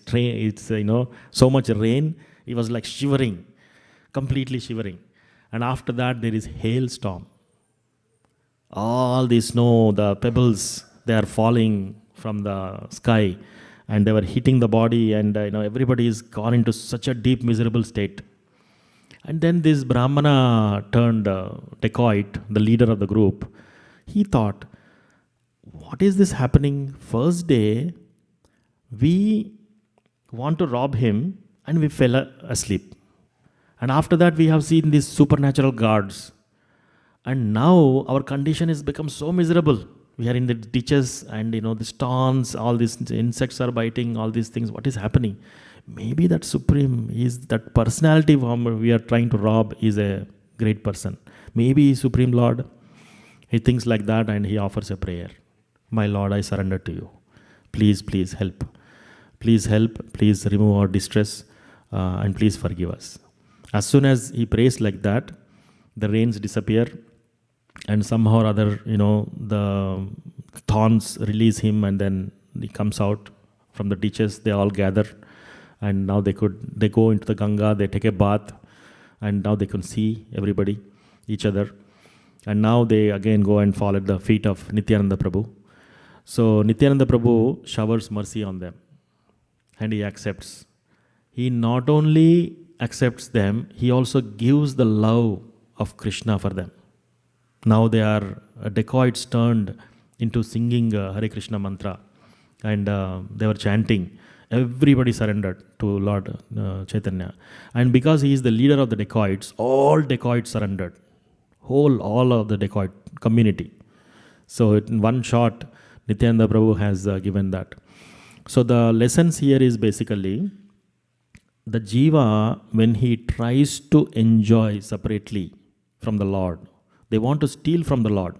so much rain. He was like shivering, completely shivering. And after that, there is hailstorm. All the snow, the pebbles, they are falling from the sky, and they were hitting the body, and everybody is gone into such a deep, miserable state. And then this Brahmana turned dacoit, the leader of the group. He thought, what is this happening? First day, we want to rob him and we fell asleep. And after that, we have seen these supernatural guards. And now our condition has become so miserable. We are in the ditches and the stones, all these insects are biting, all these things. What is happening? Maybe that Supreme is that personality whom we are trying to rob is a great person. Maybe Supreme Lord. He thinks like that and he offers a prayer. My Lord, I surrender to you. Please help. Please help. Please remove our distress and please forgive us. As soon as he prays like that, the rains disappear and somehow or other, the thorns release him, and then he comes out from the ditches. They all gather, and now they go into the Ganga, they take a bath, and now they can see everybody, each other. And now they again go and fall at the feet of Nityananda Prabhu. So Nityananda Prabhu showers mercy on them and he accepts. He not only accepts them, he also gives the love of Krishna for them. Now they are dacoits turned into singing Hare Krishna mantra, and they were chanting. Everybody surrendered to Lord Chaitanya. And because he is the leader of the dacoits, all dacoits surrendered. All of the dacoit community. So in one shot, Nityananda Prabhu has given that. So the lessons here is basically, the jiva, when he tries to enjoy separately from the Lord, they want to steal from the Lord.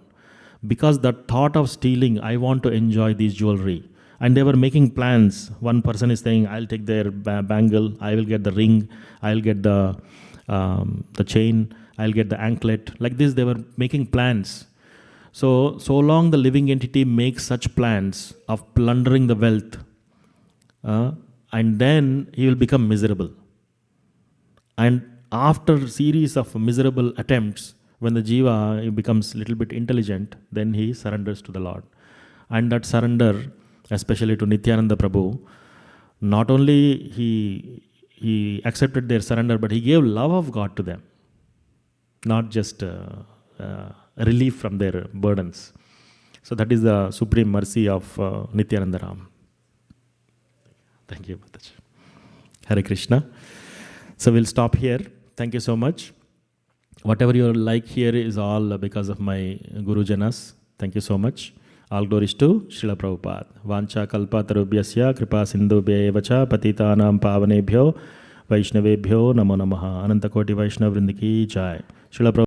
Because the thought of stealing, I want to enjoy this jewelry. And they were making plans. One person is saying, I'll take their bangle, I will get the ring, I'll get the chain, I'll get the anklet. Like this, they were making plans. So long the living entity makes such plans of plundering the wealth, and then he will become miserable. And after series of miserable attempts, when the jiva becomes a little bit intelligent, then he surrenders to the Lord. And that surrender, especially to Nityānanda Prabhu, not only he accepted their surrender, but he gave love of God to them, not just relief from their burdens. So that is the supreme mercy of Nityānanda Ram. Thank you, Mataji. Hare Krishna. So we'll stop here. Thank you so much. Whatever you like here is all because of my Guru Janas. Thank you so much. All glories to Srila Prabhupada. Vancha kalpa tarubhyasya kripa sindhubhya evacha patitanam pavanebhyo vaishnavebhyo namo namaha. Ananta koti Vaishnav Vrindaki jai. Srila Prabhupada.